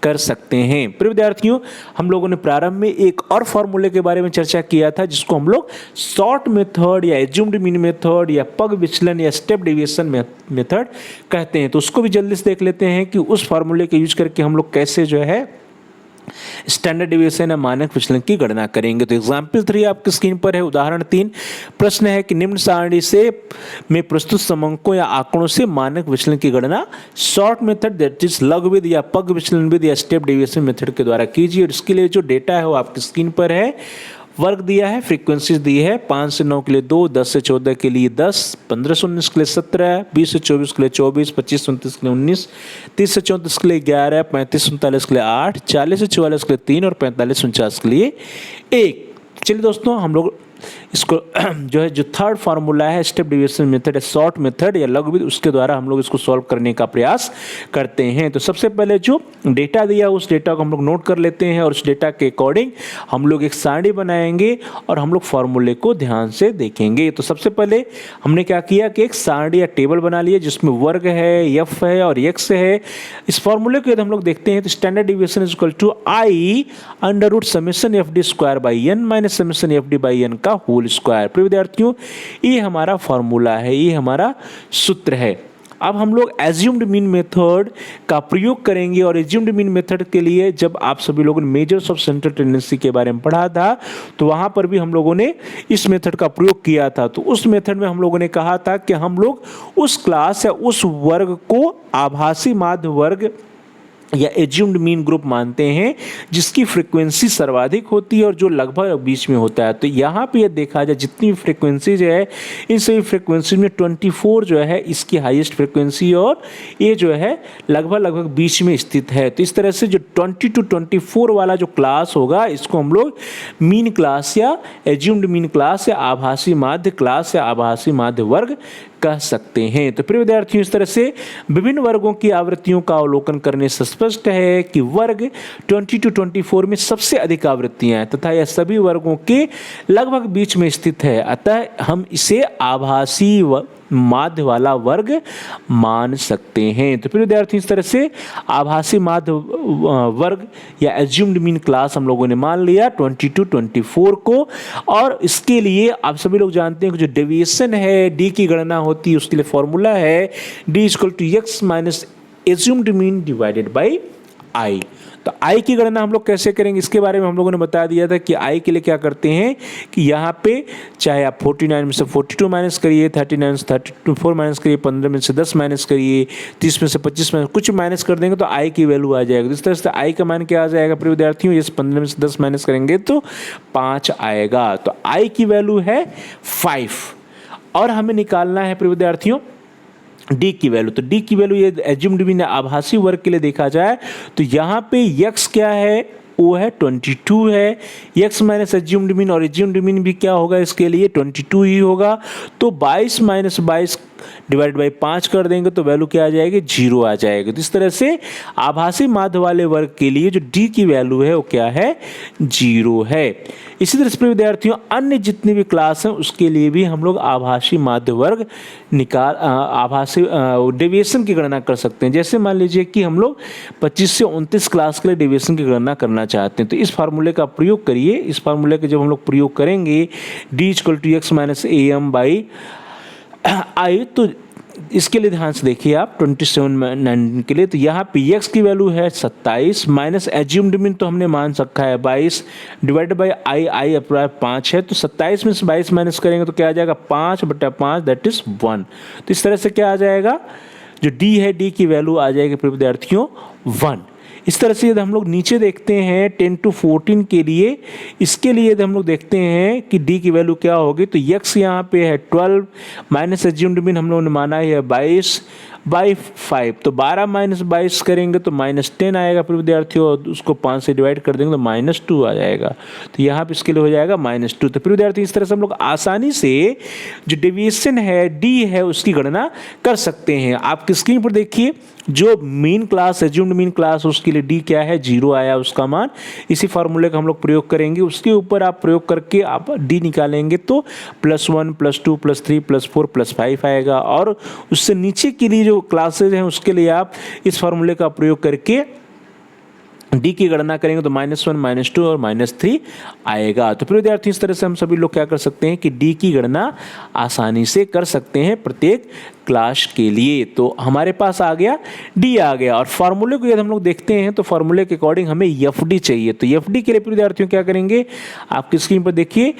कर सकते हैं। प्रिय विद्यार्थियों, हम लोगों ने प्रारंभ में एक और फॉर्मूले के बारे में चर्चा किया था जिसको हम लोग सॉर्ट मेथड या एज्यूम्ड मीन मेथड या पग विचलन या स्टेप डेविएशन मेथड कहते हैं। तो उसको भी जल्दी से देख लेते हैं कि उस फॉर्मूले के यूज करके हम लोग कैसे जो है स्टैंडर्ड डेविएशन या मानक विचलन की गणना करेंगे। तो एग्जाम्पल 3 आपकी स्क्रीन पर है। उदाहरण 3 प्रश्न है कि निम्न सारणी से में प्रस्तुत समंकों या आंकड़ों से मानक विचलन की गणना शॉर्ट मेथड दैट इज लघुविधि या पग विचलन विधि या स्टेप डेविएशन मेथड के द्वारा कीजिए। और इसके लिए जो डेटा है वो आपकी स्क्रीन पर है। वर्ग दिया है, फ्रीक्वेंसीज दी है 5 से 9 के लिए 2, 10 से 14 के लिए 10, 15 से 19 के लिए 17, 20 से 24 के लिए 24, 25 से 29 के लिए 19, 30 से 34 के लिए 11, 35 से 39 के लिए 8, 40 से 44 के लिए 3 और 45 से 49 के लिए 1। चलिए दोस्तों, हम लोग इसको जो है जो थर्ड फार्मूला है स्टेप डेविएशन मेथड है शॉर्ट मेथड या लघुविधि, उसके द्वारा हम लोग इसको सॉल्व करने का प्रयास करते हैं। तो सबसे पहले जो डेटा दिया उस डेटा को हम लोग नोट कर लेते हैं और उस डेटा के अकॉर्डिंग हम लोग एक सारणी बनाएंगे और हम लोग फार्मूले को ध्यान से देखेंगे। तो सबसे पहले हमने क्या किया कि एक सारणी या टेबल बना लिया जिसमें वर्ग है, एफ है और एक्स है। इस फार्मूले को यदि हम लोग देखते हैं तो standard deviation is equal to I under root summation F D square by N minus summation F D by N का होल स्क्वायर। प्रिय विद्यार्थियों, ये हमारा फॉर्मूला है, ये हमारा सूत्र है। अब हम लोग एज्यूम्ड मीन मेथड का प्रयोग करेंगे और एज्यूम्ड मीन मेथड के लिए जब आप सभी लोगों ने मेजर्स ऑफ सेंट्रल टेंडेंसी के बारे में पढ़ा था तो वहां पर भी हम लोगों ने इस मेथड का प्रयोग किया था। तो उस मेथड में हम लोगों ने कहा था कि हम लोग उस क्लास या उस वर्ग को आभासी माध्य वर्ग या एज्यूम्ड मीन ग्रुप मानते हैं जिसकी फ्रीक्वेंसी सर्वाधिक होती है और जो लगभग बीच में होता है। तो यहाँ पे ये देखा जाए जितनी फ्रीक्वेंसी जो है इन सभी फ्रीक्वेंसी में 24 जो है इसकी हाईएस्ट फ्रीक्वेंसी और ये जो है लगभग बीच में स्थित है। तो इस तरह से जो 20 to 24 वाला जो क्लास होगा इसको हम लोग मीन क्लास या एज्यूम्ड मीन क्लास या आभासी माध्य क्लास या आभासी माध्य वर्ग कह सकते हैं। तो प्रिय विद्यार्थियों, इस तरह से विभिन्न वर्गों की आवृत्तियों का अवलोकन करने से स्पष्ट है कि वर्ग 20 to 24 में सबसे अधिक आवृत्तियां हैं तथा यह सभी वर्गों के लगभग बीच में स्थित है। अतः हम इसे आभासी माध्य वाला वर्ग मान सकते हैं। तो प्रिय विद्यार्थी, इस तरह से आभासी माध्य वर्ग या एज्यूम्ड मीन क्लास हम लोगों ने मान लिया 20 to 24 को। और इसके लिए आप सभी लोग जानते हैं कि जो डेविएशन है डी की गणना होती है उसके लिए फॉर्मूला है D equal to X minus assumed mean divided by I. तो आई की गणना हम लोग कैसे करेंगे इसके बारे में हम लोगों ने बता दिया था कि आई के लिए क्या करते हैं कि यहाँ पे चाहे आप 49 में से 42 माइनस करिए, 39 से 34 माइनस करिए, 15 में से 10 माइनस करिए, 30 में से 25 माइनस कुछ माइनस कर देंगे तो आई की वैल्यू आ जाएगी। इस तरह से आई का मान क्या आ जाएगा प्रिय विद्यार्थियों, इस 15 में से 10 माइनस करेंगे तो 5 आएगा। तो आई की वैल्यू है 5 और हमें निकालना है प्रिय विद्यार्थियों डी की वैल्यू। तो डी की वैल्यू ये एज्यूम्ड मीन आभासी वर्ग के लिए देखा जाए तो यहाँ पे यक्स क्या है वो है 22 है, यक्स माइनस एज्यूम्ड मीन और एज्यूम्ड मीन भी क्या होगा इसके लिए 22 ही होगा। तो 22 माइनस 22 डिवाइड बाई 5 कर देंगे तो वैल्यू क्या आ जाएगी 0 आ जाएगी। तो इस तरह से आभासी माध्य वाले वर्ग के लिए जो डी की वैल्यू है वो क्या है 0 है। इसी तरह से विद्यार्थियों अन्य जितने भी क्लास हैं उसके लिए भी हम लोग आभासी माध्य वर्ग आभासी डेविएशन की गणना कर सकते हैं। जैसे मान लीजिए कि हम लोग 25 से 29 क्लास के लिए डेविएशन की गणना करना चाहते हैं तो इस फार्मूले का प्रयोग करिए। इस फार्मूले का जब हम लोग प्रयोग करेंगे D equal to X minus A M by I, तो इसके लिए ध्यान से देखिए आप 27 के लिए तो यहाँ पे एक्स की वैल्यू है 27 माइनस एज्यूम्ड मीन तो हमने मान रखा है 22 डिवाइड बाई आई अप्राय 5 है। तो 27 में से 22 माइनस करेंगे तो क्या आ जाएगा 5/5 दैट इज 1। तो इस तरह से क्या आ जाएगा जो डी है डी की वैल्यू आ जाएगी प्रिय विद्यार्थियों 1। इस तरह से यदि हम लोग नीचे देखते हैं 10 to 14 के लिए इसके लिए यदि हम लोग देखते हैं कि डी की वैल्यू क्या होगी तो यक्स यहाँ पे है 12 माइनस एज्यूम्ड मीन हम लोगों ने माना है 22 बाई 5। तो 12 माइनस 22 करेंगे तो -10 आएगा फिर विद्यार्थियों और उसको 5 से डिवाइड कर देंगे तो -2 आ जाएगा। तो यहाँ पे इसके लिए हो जाएगा -2। तो फिर विद्यार्थी इस तरह से हम लोग आसानी से जो डेविएशन है डी है उसकी गणना कर सकते हैं। आपकी स्क्रीन पर देखिए जो mean class assumed mean class उसके लिए डी क्या है 0 आया उसका मान। इसी फार्मूले का हम लोग प्रयोग करेंगे उसके ऊपर आप प्रयोग करके आप डी निकालेंगे तो +1 +2 +3 +4 +5 आएगा। और उससे नीचे के लिए जो क्लासेज हैं उसके लिए आप इस फार्मूले का प्रयोग करके डी की गणना करेंगे तो -1, -2 और -3 आएगा। तो फिर विद्यार्थी इस तरह से हम सभी लोग क्या कर सकते हैं कि डी की गणना आसानी से कर सकते हैं प्रत्येक क्लास के लिए। तो हमारे पास आ गया डी आ गया, और फार्मूले को यदि हम लोग देखते हैं तो फार्मूले के अकॉर्डिंग हमें एफ डी चाहिए। तो एफ डी के लिए विद्यार्थियों क्या करेंगे, आपकी स्क्रीन पर देखिए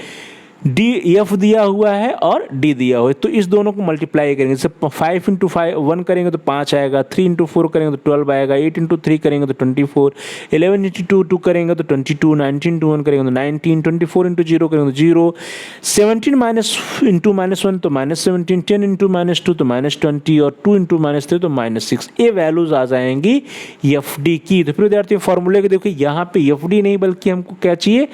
डी एफ दिया हुआ है और डी दिया हुआ है, तो इस दोनों को मल्टीप्लाई करेंगे। जैसे 5 इंटू 1 करेंगे तो 5 आएगा, 3 इंटू 4 करेंगे तो 12 आएगा, 8 इंटू 3 करेंगे तो 24, 11 इंटू 2 करेंगे तो 22, 19 इंटू 1 करेंगे तो 19, 24 इंटू 0 करेंगे तो 0, 17 माइनस इंटू -1 तो -17, 10 इंटू -2 तो -20 और 2 इंटू -3 तो -6। ये वैल्यूज आ जाएंगी एफ डी की। तो फिर विद्यार्थियों फॉर्मूले को देखिए, यहाँ पे एफ डी नहीं बल्कि हमको क्या चाहिए,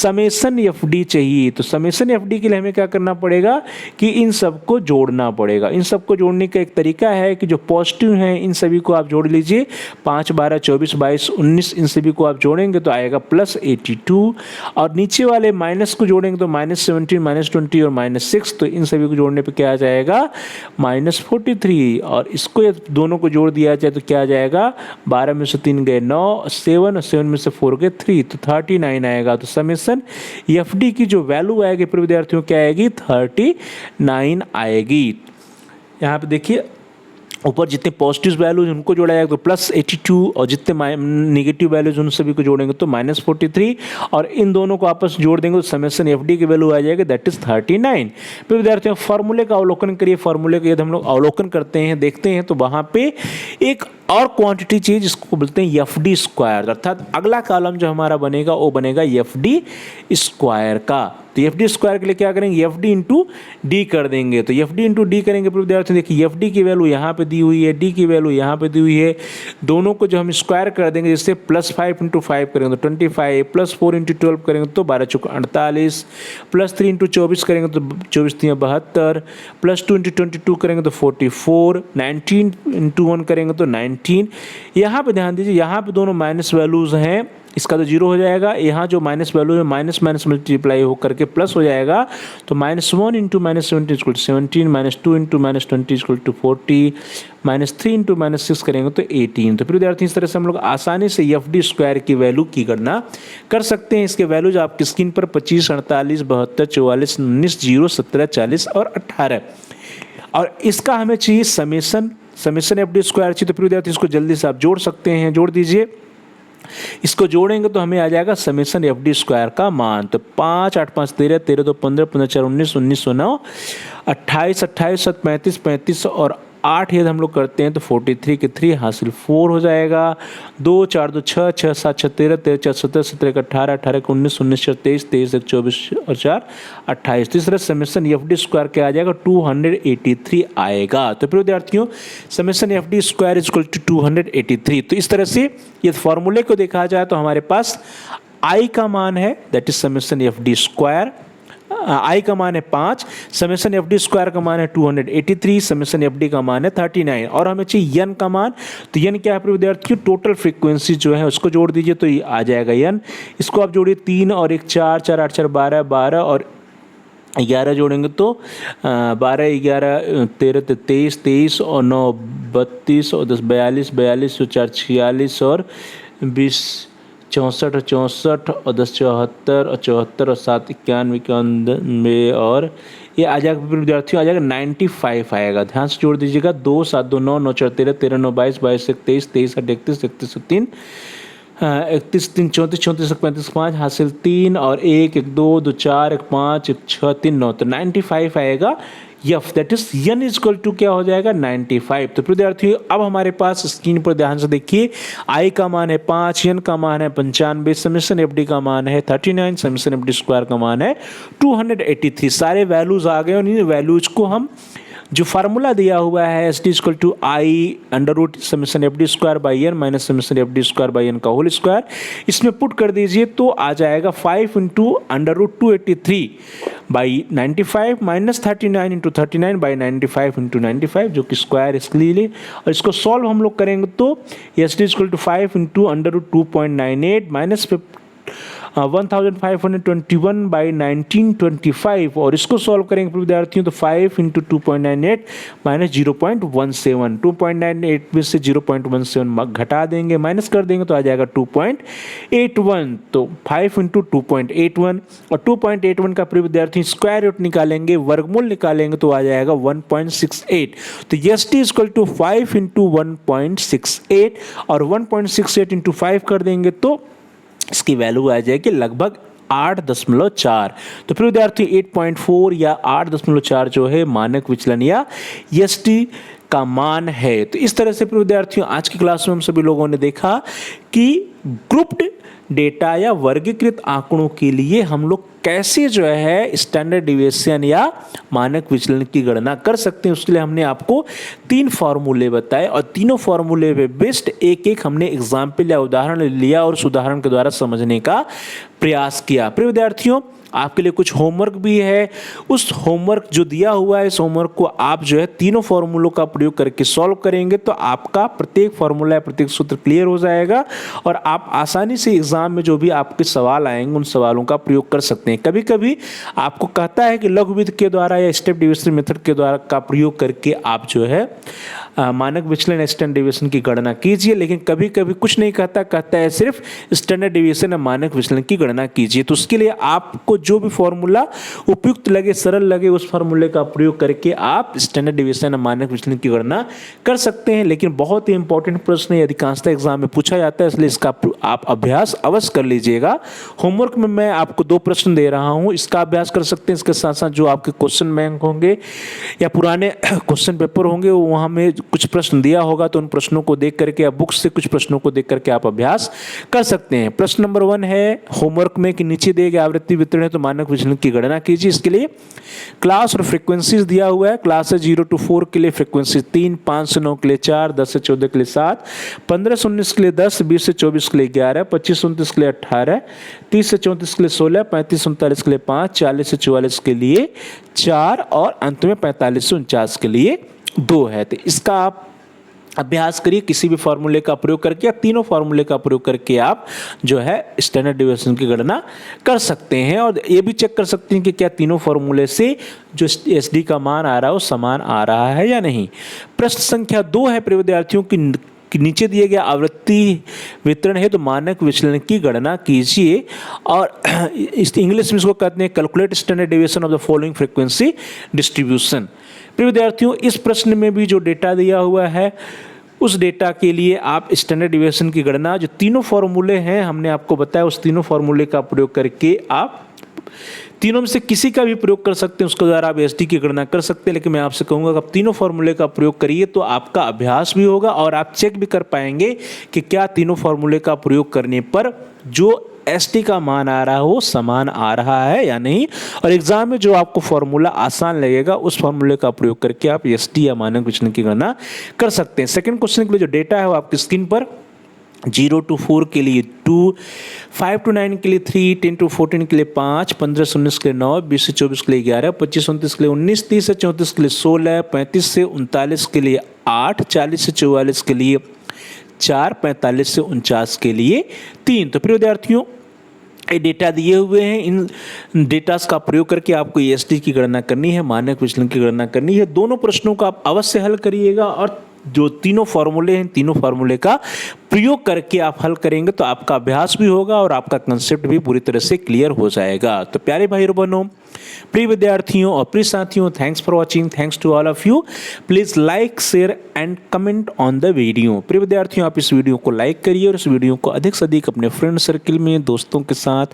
समेसन एफ डी चाहिए। तो समेसन एफ डी के लिए हमें क्या करना पड़ेगा कि इन सबको जोड़ना पड़ेगा। इन सबको जोड़ने का एक तरीका है कि जो पॉजिटिव हैं इन सभी को आप जोड़ लीजिए, 5, 12, 24, 22, 19 इन सभी को आप जोड़ेंगे तो आएगा +82, और नीचे वाले माइनस को जोड़ेंगे तो -17, -20 और -6, तो इन सभी को जोड़ने पे क्या आ जाएगा, -43, और इसको दोनों को जोड़ दिया जाए तो क्या आ जाएगा, 12 में से 3 गए 9, 7 और 7 में से 4 गए 3, तो 39 आएगा। तो समेसन एफ डी की जो वैल्यू आएगी फिर विद्यार्थियों क्या आएगी, 39 आएगी। यहाँ पे देखिए ऊपर जितने पॉजिटिव वैल्यूज उनको जोड़ा जाएगा तो +82, और जितने नेगेटिव वैल्यूज उन सभी को जोड़ेंगे तो -43, और इन दोनों को आपस जोड़ देंगे तो समेसन एफ डी की वैल्यू आ जाएगी, दैट इज 39। फिर विद्यार्थियों फार्मूले का अवलोकन करिए। फार्मूले का यदि हम लोग अवलोकन करते हैं, देखते हैं, तो वहाँ पे एक और क्वांटिटी चाहिए जिसको बोलते हैं एफ डी स्क्वायर, अर्थात अगला कॉलम जो हमारा बनेगा वो बनेगा एफ डी स्क्वायर का। तो एफ डी स्क्वायर के लिए क्या करेंगे, एफ डी इंटू डी कर देंगे। तो एफ डी इंटू डी करेंगे फिर विद्यार्थी देखिए एफ डी की वैल्यू यहाँ पे दी हुई है, डी की वैल्यू यहाँ पे दी हुई है, दोनों को जो हम स्क्वायर कर देंगे, जैसे +5 इंटू 5 करेंगे तो 25, +4 इंटू 12 करेंगे तो 12 चौक 48, +3 इंटू 24 करेंगे तो 24 3 72, +2 इंटू 22 करेंगे तो 44, 19 इंटू 1 करेंगे तो 19। यहाँ पे ध्यान दीजिए, यहाँ पे दोनों माइनस वैल्यूज हैं, इसका तो 0 हो जाएगा, यहाँ जो माइनस वैल्यू है माइनस माइनस मल्टीप्लाई होकर के प्लस हो जाएगा, तो -1 इंटू -17 = 17, -2 इंटू -20 = 40, -3 इंटू -6 करेंगे तो 18। तो फिर विद्यार्थी इस तरह से हम लोग आसानी से एफ डी स्क्वायर की वैल्यू की गणना कर सकते हैं। इसके वैल्यूज आपकी स्क्रीन पर 25, 48, 72, 44, 19, 0, 17, 40 और 18, और इसका हमें चाहिए समेसन एफ डी स्क्वायर चाहिए। तो फिर विद्यार्थी इसको जल्दी से आप जोड़ सकते हैं, जोड़ दीजिए। इसको जोड़ेंगे तो हमें आ जाएगा समेसन एफ डी स्क्वायर का मान। तो 5, 8, 5, 13, 13, 2, 15, 15, 4, 19, 19, 9, 28, 28, 7, 35, 35 और 8 यदि हम लोग करते हैं तो 43 के 3 हासिल 4 हो जाएगा। 2, 4, 2, 6, 6, 7, 6, 13, 13, 4, 17, 17, 18, 18, 19, 19, 23, 23, 24 और 4, 28। तो इस तरह समेसन एफ डी स्क्वायर क्या आ जाएगा, 283 आएगा। तो फिर विद्यार्थियों समेसन एफ डी स्क्वायर = 283। तो इस तरह से ये फॉर्मूले को देखा जाए तो हमारे पास आई का मान है, that is summation F D square. I का मान है 5, समेसन एफ डी स्क्वायर का मान है 283, समेसन एफ डी का मान है 39, और हमें चाहिए यन का मान। तो यन क्या है विद्यार्थियों, टोटल फ्रीक्वेंसी जो है उसको जोड़ दीजिए तो ये आ जाएगा यन। इसको आप जोड़िए 3 और 1 4, 4 8 4 12, 12 और 11 जोड़ेंगे तो 12, 11, 13, 23, 23 और 9 32 और 10 42, 42 और 4 46 और 20 64 और 64 और 10 74 और 74 और 7 91, 91 और ये आ जाएगा विद्यार्थियों, आ जाएगा 95 आएगा। ध्यान से जोड़ दीजिएगा, 2 7 2 9 9 4 13 13 9 22 22 23 23 8 31 31 3 31 3 34 34 35 5 हासिल 3 और 1 1 2 2 4 1 5 1 6 3 9, तो 95 आएगा F, that is N equal to क्या हो जाएगा 95। तो विद्यार्थियों अब हमारे पास स्क्रीन पर ध्यान से देखिए, आई का मान है 5, यन का मान है 95, समेसन एफ डी का मान है 39, समेसन एफ डी स्क्वायर का मान है 283। सारे वैल्यूज आ गए और इन वैल्यूज को हम जो फार्मूला दिया हुआ है S D equal to I √ summation F D square by N minus summation F D square by N का होल स्क्वायर, इसमें पुट कर दीजिए तो आ जाएगा 5 into √283 by 95 minus 39 into 39 by 95 into 95 जो कि स्क्वायर इसके लिए, और इसको सॉल्व हम लोग करेंगे तो S D equal to 5 into √2.98 minus 1521 by 1925 और इसको सॉल्व करेंगे विद्यार्थियों तो 5 इंटू 2.98 माइनस 0.17, 2.98 में से 0.17 घटा देंगे माइनस कर देंगे तो आ जाएगा 2.81, तो 5 इंटू 2.81 और 2.81 का विद्यार्थी स्क्वायर रूट निकालेंगे, वर्गमूल निकालेंगे तो आ जाएगा 1.68, तो S T equal to 5 into 1.68 और 1.68 इंटू 5 कर देंगे तो इसकी वैल्यू आ जाएगी लगभग 8.4, तो फिर विद्यार्थी 8.4 या 8.4 जो है मानक विचलन या एस टी का मान है। तो इस तरह से विद्यार्थियों आज की क्लास में हम सभी लोगों ने देखा कि ग्रुप्ड डेटा या वर्गीकृत आंकड़ों के लिए हम लोग कैसे जो है स्टैंडर्ड डिविएशन या मानक विचलन की गणना कर सकते हैं। उसके लिए हमने आपको 3 फार्मूले बताए और तीनों फार्मूले पे बेस्ड एक एक हमने एग्जाम्पल या उदाहरण लिया और उस उदाहरण के द्वारा समझने का प्रयास किया। प्रिय विद्यार्थियों आपके लिए कुछ होमवर्क भी है, उस होमवर्क जो दिया हुआ है इस होमवर्क को आप जो है तीनों फार्मूलों का प्रयोग करके सॉल्व करेंगे तो आपका प्रत्येक फार्मूला या प्रत्येक सूत्र क्लियर हो जाएगा और आप आसानी से एग्जाम में जो भी आपके सवाल आएंगे उन सवालों का प्रयोग कर सकते हैं। कभी कभी आपको कहता है कि लघुविधि के द्वारा या स्टेप डिविजन मेथड के द्वारा का प्रयोग करके आप जो है मानक विचलन स्टैंडर्ड डिविएशन की गणना कीजिए, लेकिन कभी कभी कुछ नहीं कहता है सिर्फ स्टैंडर्ड डिविएशन या मानक विचलन की गणना कीजिए। तो उसके लिए आपको जो भी फॉर्मूला उपयुक्त लगे, सरल लगे, उस फॉर्मूले का प्रयोग करके आप स्टैंडर्ड डिविएशन या मानक विचलन की गणना कर सकते हैं। लेकिन बहुत ही इंपॉर्टेंट प्रश्न अधिकांशतः एग्जाम में पूछा जाता है, इसलिए इसका आप अभ्यास अवश्य कर लीजिएगा। होमवर्क में मैं आपको 2 प्रश्न दे रहा हूं, इसका अभ्यास कर सकते हैं। इसके साथ साथ जो आपके क्वेश्चन बैंक होंगे या पुराने क्वेश्चन पेपर होंगे वहां में कुछ प्रश्न दिया होगा तो उन प्रश्नों को देख करके या बुक्स से कुछ प्रश्नों को देख करके आप अभ्यास कर सकते हैं। प्रश्न नंबर 1 है होमवर्क में कि नीचे दिए गए आवृत्ति वितरण है तो मानक विचलन की गणना कीजिए। इसके लिए क्लास और फ्रीक्वेंसीज दिया हुआ है। क्लास है 0 to 4 के लिए फ्रीक्वेंसी 3, 5 से 9 के लिए 4, 10 से 14 के लिए 7, 15 से 19 के लिए 10, 20 से 24 के लिए 11, 25 से 29 के लिए 18, 30 से 34 के लिए 16, 35 से 39 के लिए 5, 40 से 44 के लिए 4 और अंत में 45 से 49 के लिए 2 है। तो इसका आप अभ्यास करिए किसी भी फार्मूले का प्रयोग करके या तीनों फार्मूले का प्रयोग करके आप जो है स्टैंडर्ड डिविएशन की गणना कर सकते हैं और ये भी चेक कर सकते हैं कि क्या तीनों फार्मूले से जो एसडी का मान आ रहा है वो समान आ रहा है या नहीं। प्रश्न संख्या 2 है प्रिय विद्यार्थियों की नीचे दिए गए आवृत्ति वितरण है तो मानक विचलन की गणना कीजिए और इस इंग्लिश में इसको कहते हैं calculate standard deviation of the following frequency distribution. प्रिय विद्यार्थियों इस प्रश्न में भी जो डेटा दिया हुआ है उस डेटा के लिए आप स्टैंडर्ड डिविएशन की गणना जो तीनों फार्मूले हैं हमने आपको बताया उस तीनों फार्मूले का प्रयोग करके आप तीनों में से किसी का भी प्रयोग कर सकते हैं, उसके द्वारा आप एसडी की गणना कर सकते हैं। लेकिन मैं आपसे कहूंगा कि आप तीनों फार्मूले का प्रयोग करिए तो आपका अभ्यास भी होगा और आप चेक भी कर पाएंगे कि क्या तीनों फार्मूले का प्रयोग करने पर जो एसटी का मान आ रहा है वो समान आ रहा है या नहीं। और एग्जाम में जो आपको फॉर्मूला आसान लगेगा उस फॉर्मूले का प्रयोग करके आप एसटी या मानक विचलन की गणना कर सकते हैं। सेकंड क्वेश्चन के लिए जो डेटा है वो आपकी स्क्रीन पर 0 to 4 के लिए 2, 5 to 9 के लिए 3, 10 to 14 के लिए 5, 15 से 19 के लिए 9, 20 से 24 के लिए 11, 25 से 29 के लिए 19, 30 से 34 के लिए 16, 35 से 39 के लिए 8, 40 से 44 के लिए 4, 45 से 49 के लिए 3। तो प्रिय विद्यार्थियों ये डेटा दिए हुए हैं, इन डेटास का प्रयोग करके आपको एसडी की गणना करनी है, मानक विचलन की गणना करनी है। दोनों प्रश्नों का आप अवश्य हल करिएगा और जो तीनों फार्मूले हैं तीनों फार्मूले का प्रयोग करके आप हल करेंगे तो आपका अभ्यास भी होगा और आपका कंसेप्ट भी पूरी तरह से क्लियर हो जाएगा। तो प्यारे भाई बहनों, प्रिय विद्यार्थियों और प्रिय साथियों, thanks for watching, thanks to all of you. Please like, share and comment on the video. प्रिय विद्यार्थियों आप इस वीडियो को लाइक करिए और इस वीडियो को अधिक से अधिक अपने फ्रेंड सर्किल में, दोस्तों के साथ,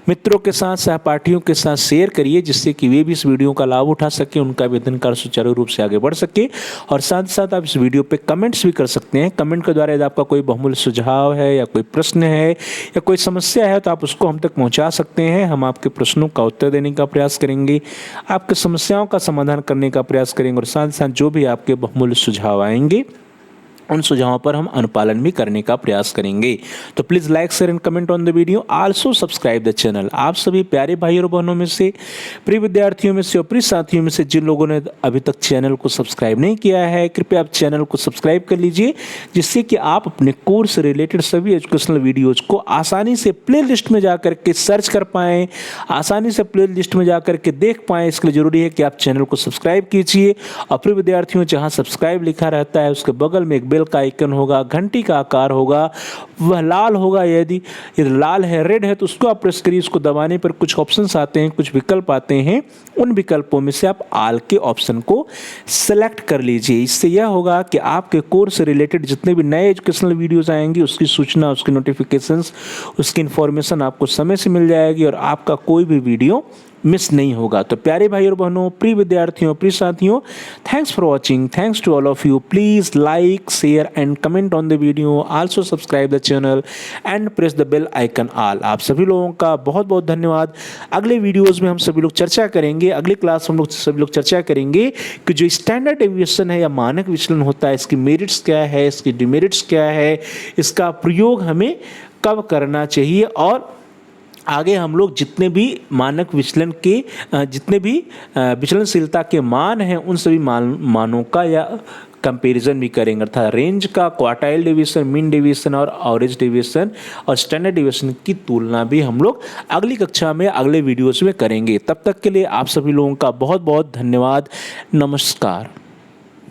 मित्रों के साथ, सहपाठियों के साथ शेयर करिए जिससे कि वे भी इस वीडियो का लाभ उठा सके, उनका भी अध्ययन कार्य सुचारू रूप से आगे बढ़ सके। और साथ साथ आप इस वीडियो पे कमेंट्स भी कर सकते हैं। कमेंट के द्वारा यदि आपका कोई बहुमूल्य सुझाव है या कोई प्रश्न है या कोई समस्या है तो आप उसको हम तक पहुंचा सकते हैं। हम आपके प्रश्नों का उत्तर देने का प्रयास करेंगे, आपके समस्याओं का समाधान करने का प्रयास करेंगे और साथ साथ जो भी आपके बहुमूल्य सुझाव आएंगे उन सुझावों पर हम अनुपालन भी करने का प्रयास करेंगे। तो please like share and comment on the video, also subscribe the channel. आप सभी प्यारे भाई और बहनों में से, प्रिय विद्यार्थियों में से और प्रिय साथियों में से जिन लोगों ने अभी तक चैनल को सब्सक्राइब नहीं किया है, कृपया आप चैनल को सब्सक्राइब कर लीजिए, जिससे कि आप अपने कोर्स से रिलेटेड सभी एजुकेशनल वीडियोज़ को आसानी से प्ले लिस्ट में जाकर के सर्च कर पाएँ, आसानी से प्ले लिस्ट में जाकर के देख पाएँ। इसके लिए ज़रूरी है कि आप चैनल को सब्सक्राइब कीजिए। और प्रिय विद्यार्थियों, जहाँ सब्सक्राइब लिखा रहता है उसके बगल में एक बेल का आइकन होगा, घंटी का आकार होगा, वह लाल होगा। यदि लाल है, रेड है, तो उसको आप प्रेस करिए। उसको दबाने पर कुछ ऑप्शंस आते हैं, कुछ विकल्प आते हैं। उन विकल्पों में से आप आल के ऑप्शन को सेलेक्ट कर लीजिए। इससे यह होगा कि आपके कोर्स से रिलेटेड जितने भी नए एजुकेशनल वीडियोस आएंगे उसकी सूचना, उसकी नोटिफिकेशंस, उसकी इन्फॉर्मेशन आपको समय से मिल जाएगी और आपका कोई भी वीडियो मिस नहीं होगा। तो प्यारे भाई और बहनों, प्रिय विद्यार्थियों, प्रिय साथियों, thanks for watching, thanks to all of you. Please like share and comment on the video, also subscribe the channel and press the bell icon all. आप सभी लोगों का बहुत बहुत धन्यवाद। अगले वीडियोज़ में हम सभी लोग चर्चा करेंगे, अगली क्लास हम लोग सभी लोग चर्चा करेंगे कि जो स्टैंडर्ड डेविएशन है या मानक विचलन होता है, इसकी मेरिट्स क्या है, इसकी डिमेरिट्स क्या है, इसका प्रयोग हमें कब करना चाहिए, और आगे हम लोग जितने भी मानक विचलन के जितने भी विचलनशीलता के मान हैं उन सभी मानों का या कंपैरिजन भी करेंगे, अर्थात रेंज का, क्वार्टाइल डेविएशन, मीन डेविएशन और एवरेज डेविएशन और स्टैंडर्ड डेविएशन की तुलना भी हम लोग अगली कक्षा में, अगले वीडियोस में करेंगे। तब तक के लिए आप सभी लोगों का बहुत बहुत धन्यवाद। नमस्कार।